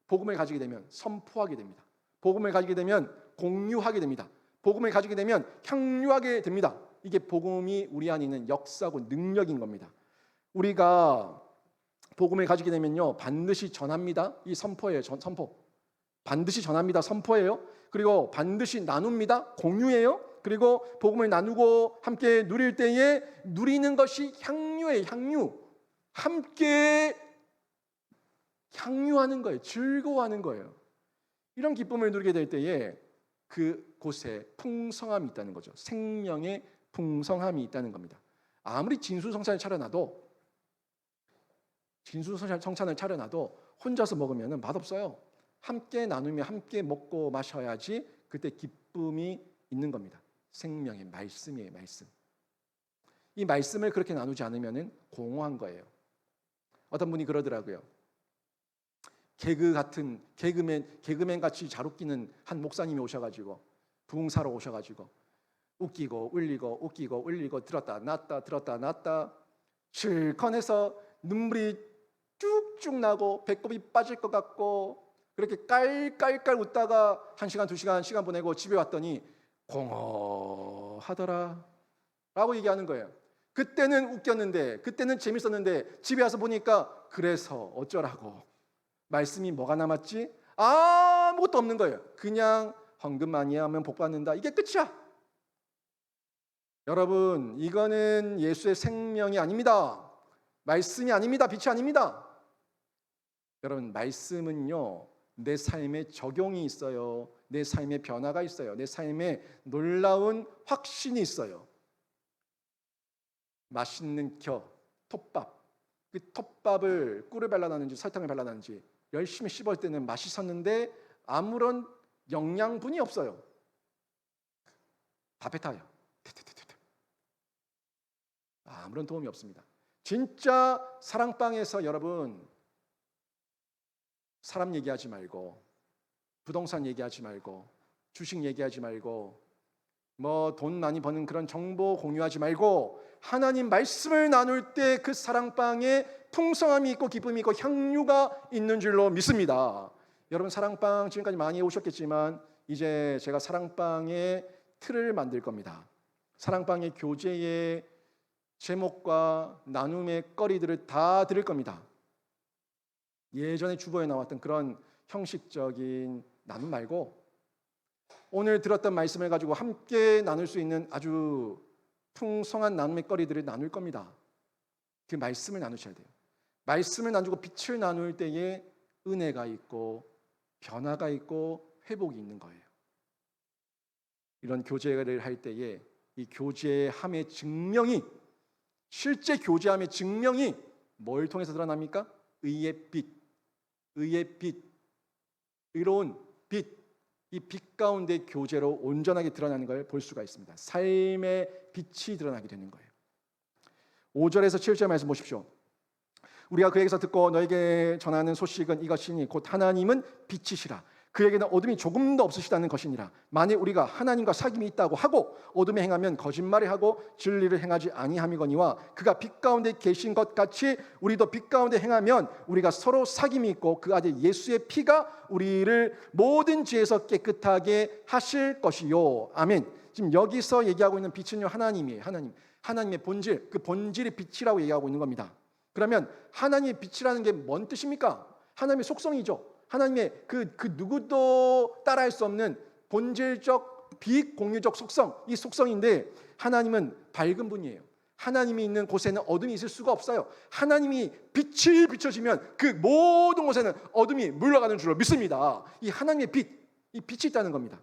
복음을 가지게 되면 선포하게 됩니다. 복음을 가지게 되면 공유하게 됩니다. 복음을 가지게 되면 향유하게 됩니다. 이게 복음이 우리 안에 있는 역사고 능력인 겁니다. 우리가 복음을 가지게 되면요, 반드시 전합니다. 이 선포예요. 선포. 반드시 전합니다. 선포예요. 그리고 반드시 나눕니다. 공유예요. 그리고 복음을 나누고 함께 누릴 때에 누리는 것이 향유예요. 향유. 함께 향유하는 거예요. 즐거워하는 거예요. 이런 기쁨을 누리게 될 때에 그곳에 풍성함이 있다는 거죠. 생명의 풍성함이 있다는 겁니다. 아무리 진수성찬을 차려놔도 혼자서 먹으면 맛없어요. 함께 나누며 함께 먹고 마셔야지 그때 기쁨이 있는 겁니다. 생명의 말씀이에요. 말씀. 이 말씀을 그렇게 나누지 않으면 공허한 거예요. 어떤 분이 그러더라고요. 개그맨 같이 잘 웃기는 한 목사님이 오셔가지고 부흥사로 오셔가지고 웃기고 울리고 들었다 놨다 실컷 해서 눈물이 쭉쭉 나고 배꼽이 빠질 것 같고 그렇게 깔깔깔 웃다가 1시간 2시간 시간 보내고 집에 왔더니 공허하더라 라고 얘기하는 거예요. 그때는 웃겼는데 그때는 재밌었는데 집에 와서 보니까 그래서 어쩌라고 말씀이 뭐가 남았지? 아무것도 없는 거예요. 그냥 헌금 많이 하면 복 받는다. 이게 끝이야. 여러분, 이거는 예수의 생명이 아닙니다. 말씀이 아닙니다. 빛이 아닙니다. 여러분, 말씀은요, 내 삶에 적용이 있어요. 내 삶에 변화가 있어요. 내 삶에 놀라운 확신이 있어요. 맛있는 톱밥. 그 톱밥을 꿀을 발라놨는지 설탕을 발라놨는지 열심히 씹을 때는 맛있었는데 아무런 영양분이 없어요. 다 뱉어요. 아무런 도움이 없습니다. 진짜 사랑방에서 여러분 사람 얘기하지 말고 부동산 얘기하지 말고 주식 얘기하지 말고 뭐 돈 많이 버는 그런 정보 공유하지 말고 하나님 말씀을 나눌 때 그 사랑방에 풍성함이 있고 기쁨이 있고 향유가 있는 줄로 믿습니다. 여러분 사랑방 지금까지 많이 오셨겠지만 이제 제가 사랑방의 틀을 만들 겁니다. 사랑방의 교제의 제목과 나눔의 거리들을 다 드릴 겁니다. 예전에 주보에 나왔던 그런 형식적인 나눔 말고 오늘 들었던 말씀을 가지고 함께 나눌 수 있는 아주 풍성한 나눔의 거리들을 나눌 겁니다. 그 말씀을 나누셔야 돼요. 말씀을 나누고 빛을 나눌 때에 은혜가 있고 변화가 있고 회복이 있는 거예요. 이런 교제를 할 때에 이 교제함의 증명이 실제 교제함의 증명이 뭘 통해서 드러납니까? 의의 빛, 의로운 빛, 이 빛 가운데 교제로 온전하게 드러나는 걸 볼 수가 있습니다. 삶의 빛이 드러나게 되는 거예요. 5절에서 7절 말씀 보십시오. 우리가 그에게서 듣고 너에게 전하는 소식은 이것이니 곧 하나님은 빛이시라. 그에게는 어둠이 조금도 없으시다는 것이니라. 만일 우리가 하나님과 사귐이 있다고 하고 어둠에 행하면 거짓말을 하고 진리를 행하지 아니함이거니와 그가 빛 가운데 계신 것 같이 우리도 빛 가운데 행하면 우리가 서로 사귐이 있고 그 아들 예수의 피가 우리를 모든 죄에서 깨끗하게 하실 것이요. 아멘. 지금 여기서 얘기하고 있는 빛은요 하나님이에요. 하나님의 본질, 그 본질이 빛이라고 얘기하고 있는 겁니다. 그러면 하나님의 빛이라는 게 뭔 뜻입니까? 하나님의 속성이죠. 하나님의 그 누구도 따라할 수 없는 본질적 비공유적 속성, 이 속성인데 하나님은 밝은 분이에요. 하나님이 있는 곳에는 어둠이 있을 수가 없어요. 하나님이 빛이 비춰지면 그 모든 곳에는 어둠이 물러가는 줄로 믿습니다. 이 하나님의 빛, 이 빛이 있다는 겁니다.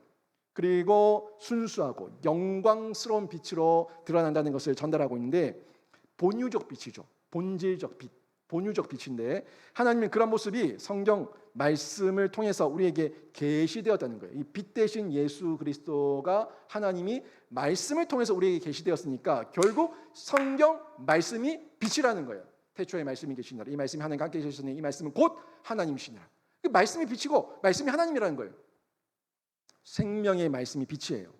그리고 순수하고 영광스러운 빛으로 드러난다는 것을 전달하고 있는데 본유적 빛이죠. 본질적 빛, 본유적 빛인데 하나님의 그런 모습이 성경 말씀을 통해서 우리에게 계시되었다는 거예요. 이 빛 대신 예수 그리스도가 하나님이 말씀을 통해서 우리에게 계시되었으니까 결국 성경 말씀이 빛이라는 거예요. 태초에 말씀이 계시니라. 이 말씀이 하나님과 함께 계시니 이 말씀은 곧 하나님이시니라. 그 말씀이 빛이고 말씀이 하나님이라는 거예요. 생명의 말씀이 빛이에요.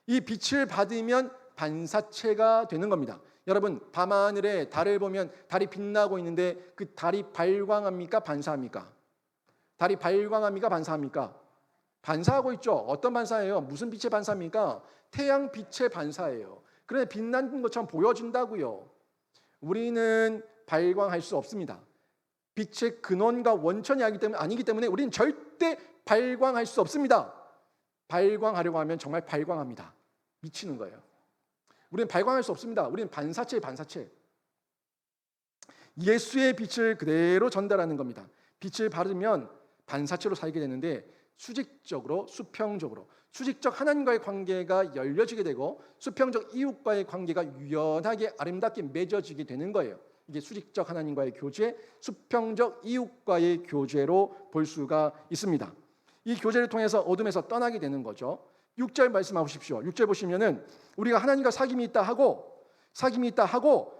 이 빛을 받으면 반사체가 되는 겁니다. 여러분, 밤하늘에 달을 보면 달이 빛나고 있는데 그 달이 발광합니까? 반사합니까? 달이 발광합니까? 반사합니까? 반사하고 있죠. 어떤 반사예요? 무슨 빛의 반사입니까? 태양 빛의 반사예요. 그런데 빛나는 것처럼 보여진다고요. 우리는 발광할 수 없습니다. 빛의 근원과 원천이 아니기 때문에 우리는 절대 발광할 수 없습니다. 발광하려고 하면 정말 발광합니다. 미치는 거예요. 우리는 발광할 수 없습니다. 우리는 반사체예요, 반사체. 예수의 빛을 그대로 전달하는 겁니다. 빛을 바르면 반사체로 살게 되는데 수직적으로, 수평적으로, 수직적 하나님과의 관계가 열려지게 되고 수평적 이웃과의 관계가 유연하게 아름답게 맺어지게 되는 거예요. 이게 수직적 하나님과의 교제, 수평적 이웃과의 교제로 볼 수가 있습니다. 이 교제를 통해서 어둠에서 떠나게 되는 거죠. 6절 말씀하십시오. 6절 보시면은 우리가 하나님과 사귐이 있다 하고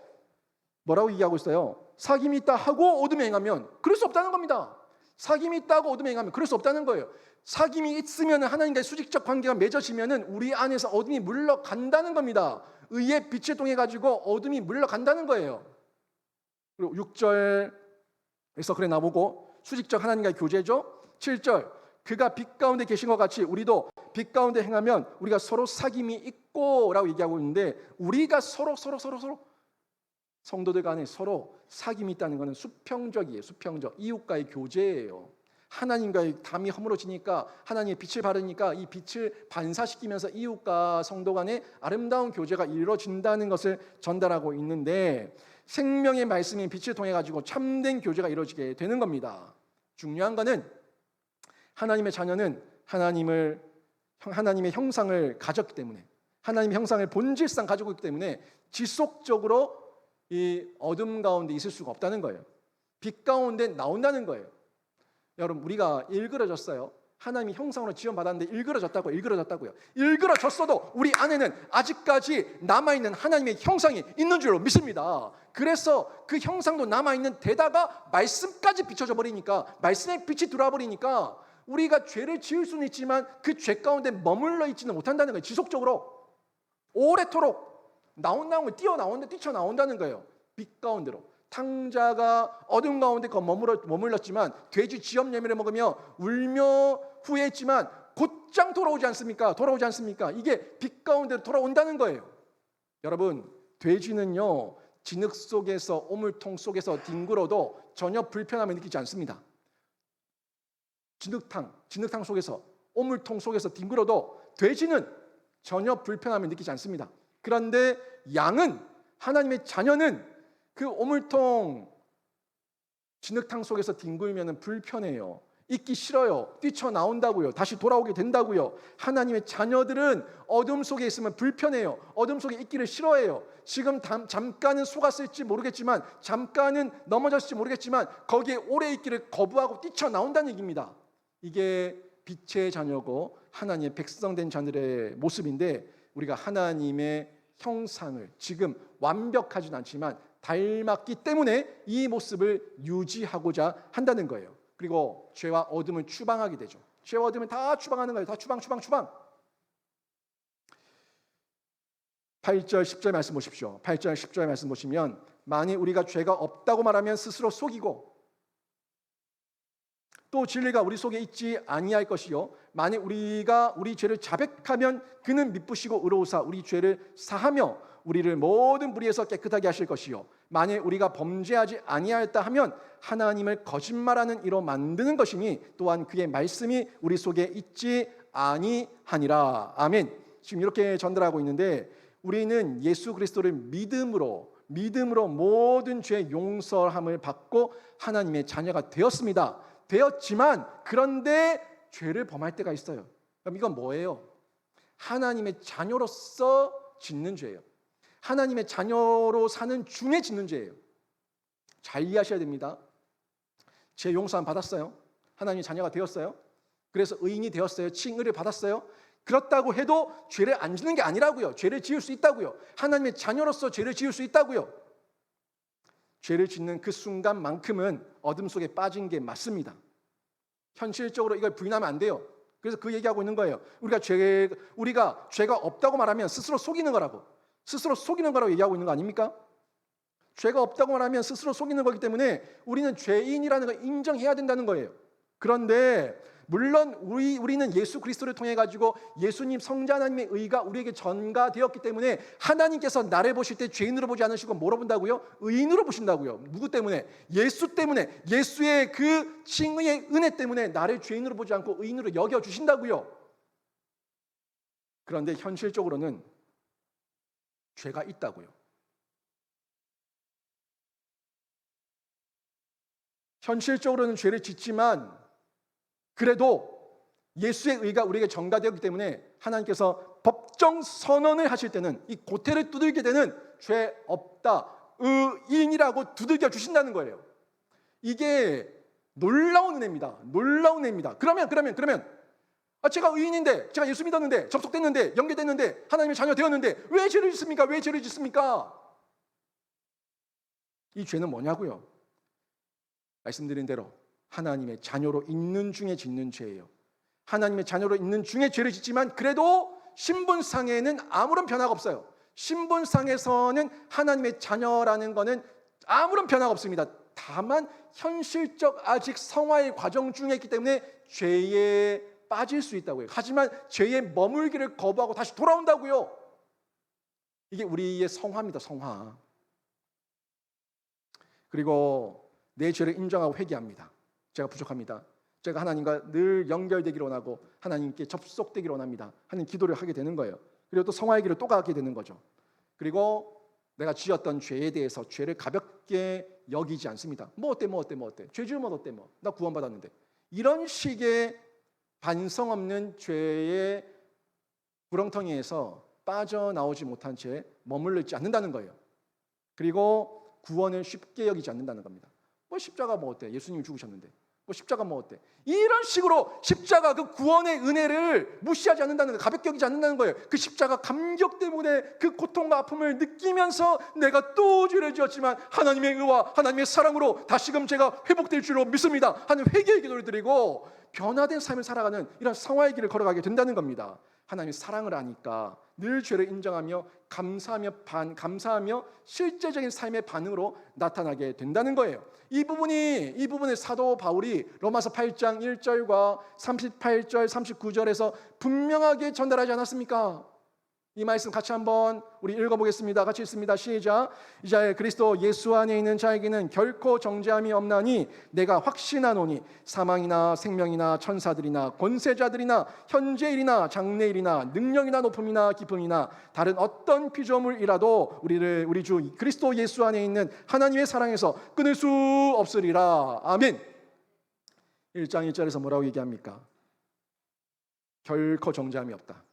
뭐라고 얘기하고 있어요? 사귐이 있다 하고 어둠에 행하면 그럴 수 없다는 겁니다. 사귐이 있다고 어둠에 행하면 그럴 수 없다는 거예요. 사귐이 있으면 하나님과의 수직적 관계가 맺어지면은 우리 안에서 어둠이 물러간다는 겁니다. 의의 빛을 통해 가지고 어둠이 물러간다는 거예요. 그리고 6절에서 그래 나보고 수직적 하나님과의 교제죠. 7절 그가 빛 가운데 계신 것 같이 우리도 빛 가운데 행하면 우리가 서로 사귐이 있고라고 얘기하고 있는데 우리가 서로 성도들 간에 서로 사귐이 있다는 것은 수평적이에요. 수평적 이웃과의 교제예요. 하나님과의 담이 허물어지니까 하나님의 빛을 바르니까 이 빛을 반사시키면서 이웃과 성도 간의 아름다운 교제가 이루어진다는 것을 전달하고 있는데 생명의 말씀인 빛을 통해 가지고 참된 교제가 이루어지게 되는 겁니다. 중요한 것은 하나님의 자녀는 하나님의 형상을 가졌기 때문에 하나님의 형상을 본질상 가지고 있기 때문에 지속적으로 이 어둠 가운데 있을 수가 없다는 거예요. 빛 가운데 나온다는 거예요. 여러분 우리가 일그러졌어요. 하나님의 형상으로 지원받았는데 일그러졌다고요. 일그러졌어도 우리 안에는 아직까지 남아있는 하나님의 형상이 있는 줄로 믿습니다. 그래서 그 형상도 남아있는 데다가 말씀까지 비춰져 버리니까 말씀의 빛이 들어와 버리니까 우리가 죄를 지을 수는 있지만 그 죄 가운데 머물러 있지는 못한다는 거예요. 지속적으로 오래도록 뛰쳐나온다는 거예요. 빛 가운데로. 탕자가 어둠 가운데 머물렀지만 돼지 쥐염 예미를 먹으며 울며 후회했지만 곧장 돌아오지 않습니까? 이게 빛 가운데로 돌아온다는 거예요. 여러분 돼지는요 진흙 속에서 오물통 속에서 뒹굴어도 전혀 불편함을 느끼지 않습니다. 진흙탕 속에서 오물통 속에서 뒹굴어도 돼지는 전혀 불편함을 느끼지 않습니다. 그런데 양은 하나님의 자녀는 그 오물통 진흙탕 속에서 뒹굴면 불편해요. 있기 싫어요. 뛰쳐나온다고요. 다시 돌아오게 된다고요. 하나님의 자녀들은 어둠 속에 있으면 불편해요. 어둠 속에 있기를 싫어해요. 지금 잠깐은 속았을지 모르겠지만 잠깐은 넘어졌을지 모르겠지만 거기에 오래 있기를 거부하고 뛰쳐나온다는 얘기입니다. 이게 빛의 자녀고 하나님의 백성된 자들의 모습인데 우리가 하나님의 형상을 지금 완벽하진 않지만 닮았기 때문에 이 모습을 유지하고자 한다는 거예요. 그리고 죄와 어둠을 추방하게 되죠. 죄와 어둠을 다 추방하는 거예요. 다 추방. 8절 10절 말씀 보십시오. 8절 10절 말씀 보시면 만일 우리가 죄가 없다고 말하면 스스로 속이고 또 진리가 우리 속에 있지 아니할 것이요 만일 우리가 우리 죄를 자백하면 그는 미쁘시고 의로우사 우리 죄를 사하며 우리를 모든 불의에서 깨끗하게 하실 것이요 만일 우리가 범죄하지 아니하였다 하면 하나님을 거짓말하는 이로 만드는 것이니 또한 그의 말씀이 우리 속에 있지 아니하니라. 아멘. 지금 이렇게 전달하고 있는데 우리는 예수 그리스도를 믿음으로 모든 죄 용서함을 받고 하나님의 자녀가 되었지만 그런데 죄를 범할 때가 있어요. 그럼 이건 뭐예요? 하나님의 자녀로서 짓는 죄예요. 하나님의 자녀로 사는 중에 짓는 죄예요. 잘 이해하셔야 됩니다. 죄 용서함 받았어요. 하나님의 자녀가 되었어요. 그래서 의인이 되었어요. 칭의를 받았어요. 그렇다고 해도 죄를 안 짓는 게 아니라고요. 죄를 지을 수 있다고요. 하나님의 자녀로서 죄를 지을 수 있다고요. 죄를 짓는 그 순간만큼은 어둠 속에 빠진 게 맞습니다. 현실적으로 이걸 부인하면 안 돼요. 그래서 그 얘기하고 있는 거예요. 우리가 죄가 없다고 말하면 스스로 속이는 거라고. 스스로 속이는 거라고 얘기하고 있는 거 아닙니까? 죄가 없다고 말하면 스스로 속이는 거기 때문에 우리는 죄인이라는 걸 인정해야 된다는 거예요. 그런데 물론 우리는 예수 그리스도를 통해 가지고 예수님 성자 하나님의 의가 우리에게 전가되었기 때문에 하나님께서 나를 보실 때 죄인으로 보지 않으시고 뭐로 본다고요? 의인으로 보신다고요. 누구 때문에? 예수 때문에. 예수의 그 칭의의 은혜 때문에 나를 죄인으로 보지 않고 의인으로 여겨 주신다고요. 그런데 현실적으로는 죄가 있다고요. 현실적으로는 죄를 짓지만 그래도 예수의 의가 우리에게 전가되었기 때문에 하나님께서 법정 선언을 하실 때는 이 고태를 두들게 되는 죄 없다, 의인이라고 두들겨 주신다는 거예요. 이게 놀라운 은혜입니다. 놀라운 은혜입니다. 그러면 제가 의인인데, 제가 예수 믿었는데, 접속됐는데, 연계됐는데, 하나님의 자녀 되었는데 왜 죄를 짓습니까? 왜 죄를 짓습니까? 이 죄는 뭐냐고요? 말씀드린 대로 하나님의 자녀로 있는 중에 짓는 죄예요. 하나님의 자녀로 있는 중에 죄를 짓지만 그래도 신분상에는 아무런 변화가 없어요. 신분상에서는 하나님의 자녀라는 것은 아무런 변화가 없습니다. 다만 현실적 아직 성화의 과정 중에 있기 때문에 죄에 빠질 수 있다고요. 하지만 죄에 머물기를 거부하고 다시 돌아온다고요. 이게 우리의 성화입니다. 성화. 그리고 내 죄를 인정하고 회개합니다. 제가 부족합니다. 제가 하나님과 늘 연결되기를 원하고 하나님께 접속되기를 원합니다 하는 기도를 하게 되는 거예요. 그리고 또 성화의 길을 또 가게 되는 거죠. 그리고 내가 지었던 죄에 대해서 죄를 가볍게 여기지 않습니다. 뭐 어때? 죄 지으면 어때? 나 구원받았는데. 이런 식의 반성 없는 죄의 구렁텅이에서 빠져나오지 못한 채 머물러 있지 않는다는 거예요. 그리고 구원을 쉽게 여기지 않는다는 겁니다. 십자가 뭐 어때? 예수님이 죽으셨는데. 십자가 뭐 어때? 이런 식으로 십자가 그 구원의 은혜를 무시하지 않는다는 거예요. 가볍게 여기지 않는다는 거예요. 그 십자가 감격 때문에 그 고통과 아픔을 느끼면서 내가 또 죄를 지었지만 하나님의 의와 하나님의 사랑으로 다시금 제가 회복될 줄로 믿습니다 하는 회개의 기도를 드리고 변화된 삶을 살아가는 이런 성화의 길을 걸어가게 된다는 겁니다. 하나님의 사랑을 아니까 늘 죄를 인정하며 감사하며 실제적인 삶의 반응으로 나타나게 된다는 거예요. 이 부분을 사도 바울이 로마서 8장 1절과 38절 39절에서 분명하게 전달하지 않았습니까? 이 말씀 같이 한번 우리 읽어보겠습니다. 같이 읽습니다. 시작. 이제 그리스도 예수 안에 있는 자에게는 결코 정죄함이 없나니 내가 확신하노니 사망이나 생명이나 천사들이나 권세자들이나 현재일이나 장래일이나 능력이나 높음이나 깊음이나 다른 어떤 피조물이라도 우리 주 그리스도 예수 안에 있는 하나님의 사랑에서 끊을 수 없으리라. 아멘. 1장 1절에서 뭐라고 얘기합니까? 결코 정죄함이 없다.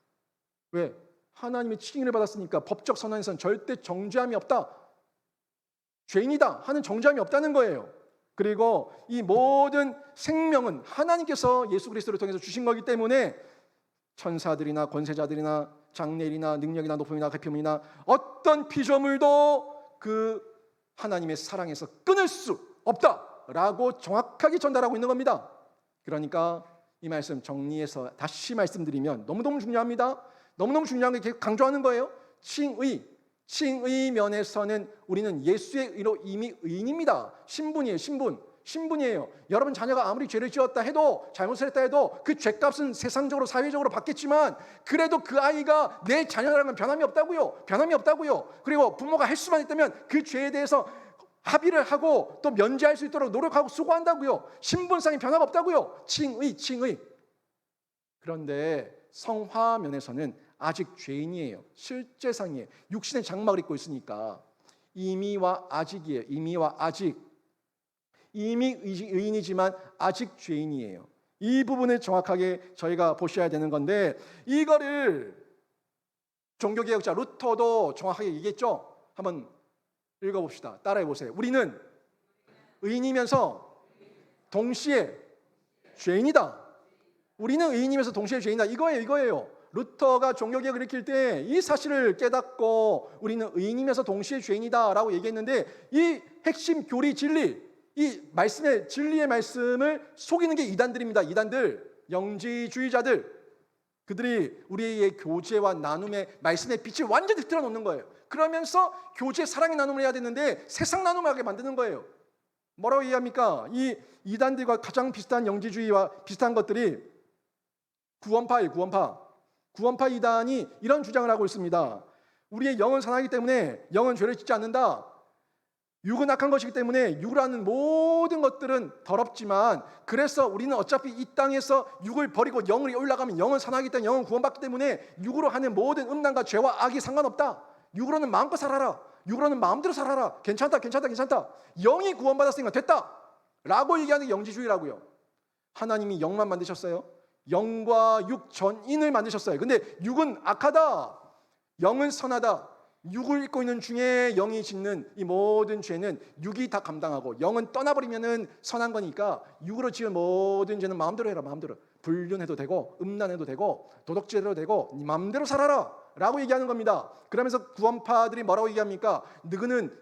왜? 하나님의 칭의를 받았으니까 법적 선언에서는 절대 정죄함이 없다. 죄인이다 하는 정죄함이 없다는 거예요. 그리고 이 모든 생명은 하나님께서 예수 그리스도를 통해서 주신 거기 때문에 천사들이나 권세자들이나 장래일이나 능력이나 높음이나 깊음이나 어떤 피조물도 그 하나님의 사랑에서 끊을 수 없다라고 정확하게 전달하고 있는 겁니다. 그러니까 이 말씀 정리해서 다시 말씀드리면 너무너무 중요합니다. 너무너무 중요한 게 계속 강조하는 거예요. 칭의 면에서는 우리는 예수의 의로 이미 의인입니다. 신분이에요. 여러분 자녀가 아무리 죄를 지었다 해도 잘못을 했다 해도 그 죄값은 세상적으로 사회적으로 받겠지만 그래도 그 아이가 내 자녀라는 건 변함이 없다고요. 그리고 부모가 할 수만 있다면 그 죄에 대해서 합의를 하고 또 면제할 수 있도록 노력하고 수고한다고요. 신분상의 변화가 없다고요. 칭의. 그런데 성화 면에서는 아직 죄인이에요. 실제상이에요. 육신의 장막을 입고 있으니까 이미와 아직이에요. 이미와 아직. 이미 의인이지만 아직 죄인이에요. 이 부분을 정확하게 저희가 보셔야 되는 건데 이거를 종교개혁자 루터도 정확하게 얘기했죠. 한번 읽어봅시다. 따라해 보세요. 우리는 의인이면서 동시에 죄인이다. 우리는 의인이면서 동시에 죄인이다. 이거예요. 루터가 종교개혁을 일으킬 때 이 사실을 깨닫고 우리는 의인이면서 동시에 죄인이다라고 얘기했는데, 이 핵심 교리 진리, 이 말씀의 진리의 말씀을 속이는 게 이단들입니다. 이단들, 영지주의자들. 그들이 우리의 교제와 나눔의 말씀의 빛을 완전히 들어 놓는 거예요. 그러면서 교제 사랑의 나눔을 해야 되는데 세상 나눔을 하게 만드는 거예요. 뭐라고 얘기합니까? 이 이단들과 가장 비슷한 영지주의와 비슷한 것들이 구원파예요. 구원파 이단이 이런 주장을 하고 있습니다. 우리의 영은 선하기 때문에 영은 죄를 짓지 않는다. 육은 악한 것이기 때문에 육으로 하는 모든 것들은 더럽지만, 그래서 우리는 어차피 이 땅에서 육을 버리고 영으로 올라가면 영은 선하기 때문에, 영은 구원받기 때문에 육으로 하는 모든 음란과 죄와 악이 상관없다. 육으로는 마음껏 살아라. 육으로는 마음대로 살아라. 괜찮다. 영이 구원받았으니까 됐다 라고 얘기하는 게 영지주의라고요. 하나님이 영만 만드셨어요. 영과 육 전인을 만드셨어요. 근데 육은 악하다, 영은 선하다. 육을 입고 있는 중에 영이 짓는 이 모든 죄는 육이 다 감당하고, 영은 떠나버리면은 선한 거니까 육으로 지은 모든 죄는 마음대로 해라. 마음대로. 불륜해도 되고 음란해도 되고 도덕질해도 되고 네 마음대로 살아라 라고 얘기하는 겁니다. 그러면서 구원파들이 뭐라고 얘기합니까?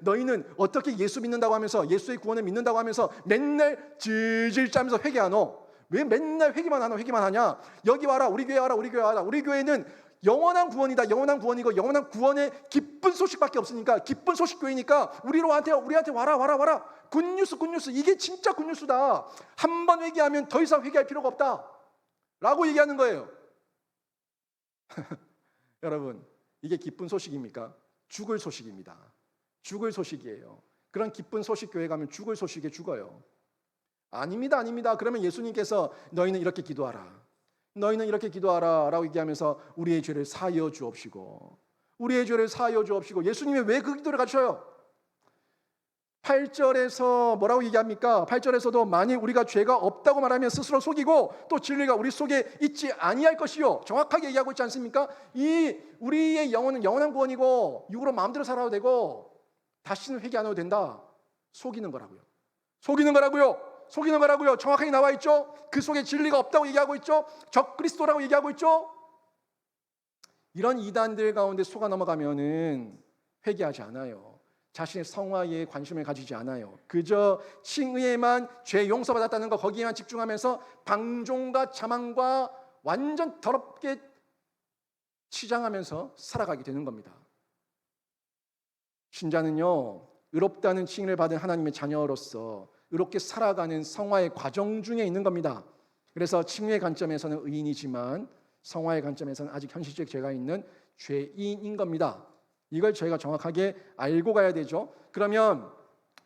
너희는 어떻게 예수 믿는다고 하면서, 예수의 구원을 믿는다고 하면서 맨날 질질 짜면서 회개하노? 왜 맨날 회개만 하냐? 여기 와라. 우리 교회 와라. 우리 교회는 영원한 구원이다. 영원한 구원이고 영원한 구원의 기쁜 소식밖에 없으니까, 기쁜 소식 교회니까 우리한테 와라. 굿뉴스. 이게 진짜 굿뉴스다. 한 번 회개하면 더 이상 회개할 필요가 없다 라고 얘기하는 거예요. 여러분, 이게 기쁜 소식입니까? 죽을 소식입니다. 죽을 소식이에요. 그런 기쁜 소식 교회 가면 죽을 소식에 죽어요. 아닙니다. 그러면 예수님께서 너희는 이렇게 기도하라 라고 얘기하면서 우리의 죄를 사하여 주옵시고, 예수님이 왜 그 기도를 가르쳐요? 8절에서 뭐라고 얘기합니까? 8절에서도 만일 우리가 죄가 없다고 말하면 스스로 속이고 또 진리가 우리 속에 있지 아니할 것이요, 정확하게 얘기하고 있지 않습니까? 이 우리의 영혼은 영원한 구원이고 육으로 마음대로 살아도 되고 다시는 회개 안 해도 된다. 속이는 거라고요. 정확하게 나와 있죠. 그 속에 진리가 없다고 얘기하고 있죠. 적그리스도라고 얘기하고 있죠. 이런 이단들 가운데 속아 넘어가면은 회개하지 않아요. 자신의 성화에 관심을 가지지 않아요. 그저 칭의에만 죄 용서받았다는 거, 거기에만 집중하면서 방종과 자만과 완전 더럽게 치장하면서 살아가게 되는 겁니다. 신자는요, 의롭다는 칭의를 받은 하나님의 자녀로서 의롭게 살아가는 성화의 과정 중에 있는 겁니다. 그래서 칭의의 관점에서는 의인이지만 성화의 관점에서는 아직 현실적 죄가 있는 죄인인 겁니다. 이걸 저희가 정확하게 알고 가야 되죠. 그러면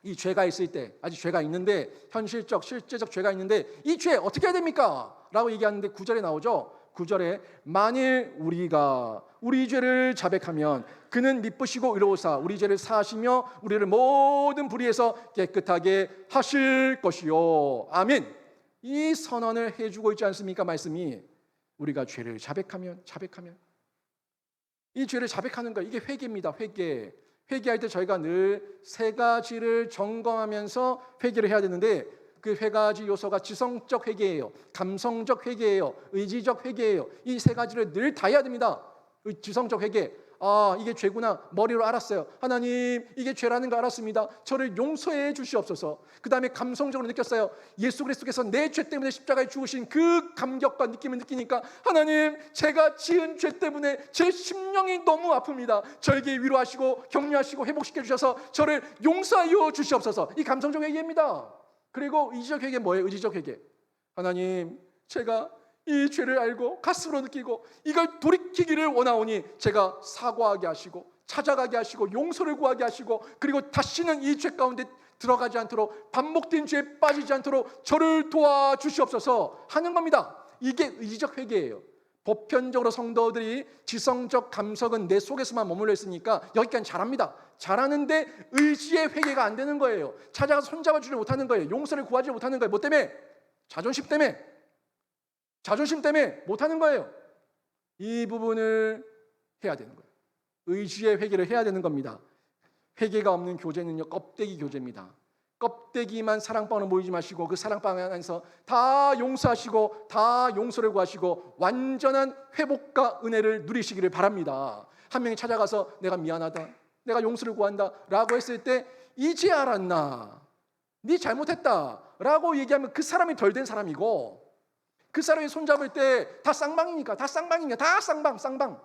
이 죄가 있을 때, 아직 죄가 있는데, 현실적, 실제적 죄가 있는데 이 죄 어떻게 해야 됩니까? 라고 얘기하는데 9절에 나오죠. 9절에 만일 우리가 우리 죄를 자백하면 그는 미쁘시고 의로우사 우리 죄를 사하시며 우리를 모든 불의에서 깨끗하게 하실 것이요. 아멘. 이 선언을 해주고 있지 않습니까? 말씀이. 우리가 죄를 자백하면 이 죄를 자백하는 거, 이게 회개입니다. 회개할 때 저희가 늘 세 가지를 점검하면서 회개를 해야 되는데, 그 세 가지 요소가 지성적 회개예요, 감성적 회개예요, 의지적 회개예요. 이 세 가지를 늘 다 해야 됩니다. 지성적 회개, 이게 죄구나, 머리로 알았어요. 하나님, 이게 죄라는 거 알았습니다. 저를 용서해 주시옵소서. 그 다음에 감성적으로 느꼈어요. 예수 그리스도께서 내 죄 때문에 십자가에 죽으신 그 감격과 느낌을 느끼니까, 하나님, 제가 지은 죄 때문에 제 심령이 너무 아픕니다. 저에게 위로하시고 격려하시고 회복시켜 주셔서 저를 용서하여 주시옵소서. 이 감성적 회개입니다. 그리고 의지적 회개 뭐예요? 의지적 회개. 하나님, 제가 이 죄를 알고 가슴으로 느끼고 이걸 돌이키기를 원하오니 제가 사과하게 하시고 찾아가게 하시고 용서를 구하게 하시고, 그리고 다시는 이 죄 가운데 들어가지 않도록, 반복된 죄에 빠지지 않도록 저를 도와주시옵소서 하는 겁니다. 이게 의지적 회개예요. 보편적으로 성도들이 지성적 감성은 내 속에서만 머물러 있으니까 여기까지 잘합니다. 잘하는데 의지의 회개가 안 되는 거예요. 찾아가서 손잡아주지 못하는 거예요. 용서를 구하지 못하는 거예요. 뭐 때문에? 자존심 때문에 못하는 거예요. 이 부분을 해야 되는 거예요. 의지의 회개를 해야 되는 겁니다. 회개가 없는 교제는요, 껍데기 교제입니다. 껍데기만 사랑방으로 모이지 마시고 그 사랑방 안에서 다 용서하시고 다 용서를 구하시고 완전한 회복과 은혜를 누리시기를 바랍니다. 한 명이 찾아가서 내가 미안하다, 내가 용서를 구한다 라고 했을 때 이제 알았나, 네 잘못했다 라고 얘기하면 그 사람이 덜 된 사람이고, 그 사람이 손잡을 때 다 쌍방이니까 다 쌍방.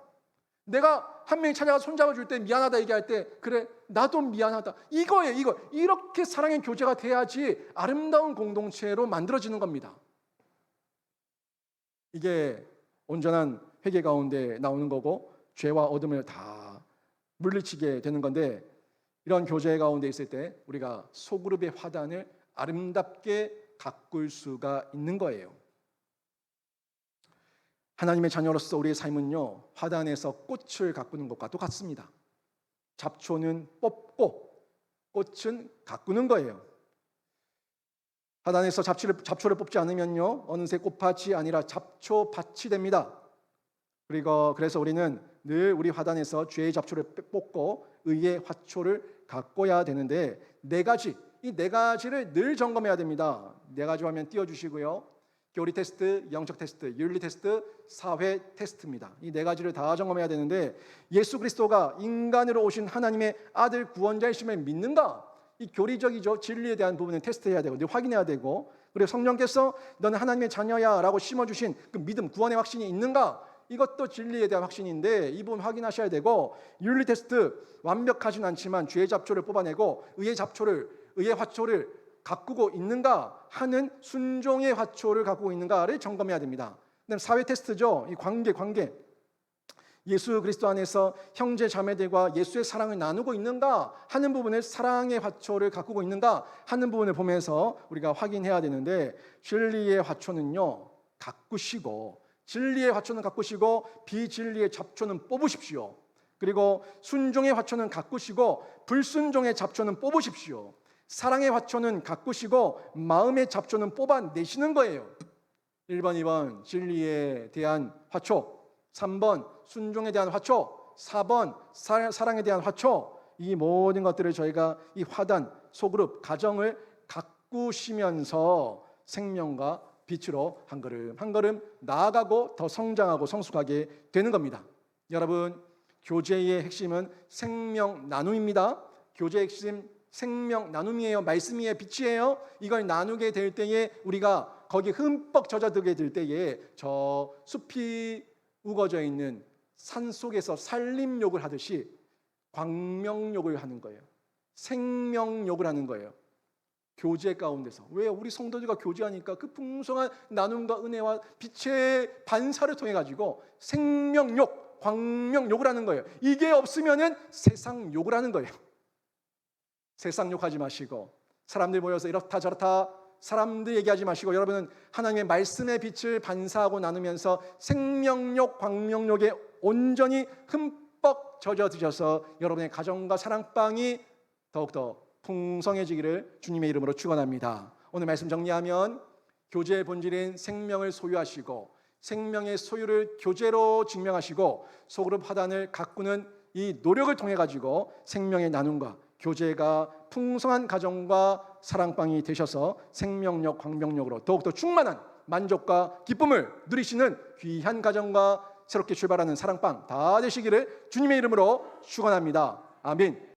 내가 한 명이 찾아가 손잡아줄 때 미안하다 얘기할 때 그래 나도 미안하다, 이거예요. 이렇게 사랑의 교제가 돼야지 아름다운 공동체로 만들어지는 겁니다. 이게 온전한 회개 가운데 나오는 거고 죄와 어둠을 다 물리치게 되는 건데, 이런 교제 가운데 있을 때 우리가 소그룹의 화단을 아름답게 가꿀 수가 있는 거예요. 하나님의 자녀로서 우리의 삶은요, 화단에서 꽃을 가꾸는 것과 똑같습니다. 잡초는 뽑고 꽃은 가꾸는 거예요. 화단에서 잡초를 뽑지 않으면요, 어느새 꽃밭이 아니라 잡초밭이 됩니다. 그래서 우리는 늘 우리 화단에서 죄의 잡초를 뽑고 의의 화초를 가꿔야 되는데, 이 네 가지를 늘 점검해야 됩니다. 네 가지 화면 띄워주시고요. 교리 테스트, 영적 테스트, 윤리 테스트, 사회 테스트입니다. 이 네 가지를 다 점검해야 되는데, 예수 그리스도가 인간으로 오신 하나님의 아들 구원자이심을 믿는가? 이 교리적이죠. 진리에 대한 부분은 테스트해야 되고 확인해야 되고, 그리고 성령께서 너는 하나님의 자녀야 라고 심어주신 그 믿음, 구원의 확신이 있는가? 이것도 진리에 대한 확신인데 이 부분 확인하셔야 되고, 윤리 테스트 완벽하진 않지만 죄의 잡초를 뽑아내고 의의 화초를 가꾸고 있는가 하는 순종의 화초를 가꾸고 있는가를 점검해야 됩니다. 그다음 사회 테스트죠. 이 관계. 예수 그리스도 안에서 형제 자매들과 예수의 사랑을 나누고 있는가 하는 부분을, 사랑의 화초를 가꾸고 있는가 하는 부분을 보면서 우리가 확인해야 되는데, 진리의 화초는요 가꾸시고, 진리의 화초는 가꾸시고 비진리의 잡초는 뽑으십시오. 그리고 순종의 화초는 가꾸시고 불순종의 잡초는 뽑으십시오. 사랑의 화초는 가꾸시고 마음의 잡초는 뽑아내시는 거예요. 1번, 2번 진리에 대한 화초, 3번 순종에 대한 화초, 4번 사랑에 대한 화초. 이 모든 것들을 저희가 이 화단, 소그룹, 가정을 가꾸시면서 생명과 빛으로 한 걸음 한 걸음 나아가고 더 성장하고 성숙하게 되는 겁니다. 여러분, 교제의 핵심은 생명 나눔입니다. 교제의 핵심 생명 나눔이에요. 말씀이에요. 빛이에요. 이걸 나누게 될 때에, 우리가 거기 흠뻑 젖어들게 될 때에 저 숲이 우거져 있는 산 속에서 산림욕을 하듯이 광명욕을 하는 거예요. 생명욕을 하는 거예요. 교제 가운데서. 왜? 우리 성도들과 교제하니까 그 풍성한 나눔과 은혜와 빛의 반사를 통해 가지고 생명욕, 광명욕을 하는 거예요. 이게 없으면은 세상욕을 하는 거예요. 세상욕하지 마시고, 사람들 모여서 이렇다 저렇다 사람들 얘기하지 마시고, 여러분은 하나님의 말씀의 빛을 반사하고 나누면서 생명욕, 광명욕에 온전히 흠뻑 젖어 드셔서 여러분의 가정과 사랑방이 더욱더 풍성해지기를 주님의 이름으로 축원합니다. 오늘 말씀 정리하면, 교제의 본질인 생명을 소유하시고 생명의 소유를 교제로 증명하시고 소그룹 화단을 가꾸는 이 노력을 통해 가지고 생명의 나눔과 교제가 풍성한 가정과 사랑방이 되셔서 생명력, 광명력으로 더욱더 충만한 만족과 기쁨을 누리시는 귀한 가정과 새롭게 출발하는 사랑방 다 되시기를 주님의 이름으로 축원합니다. 아멘.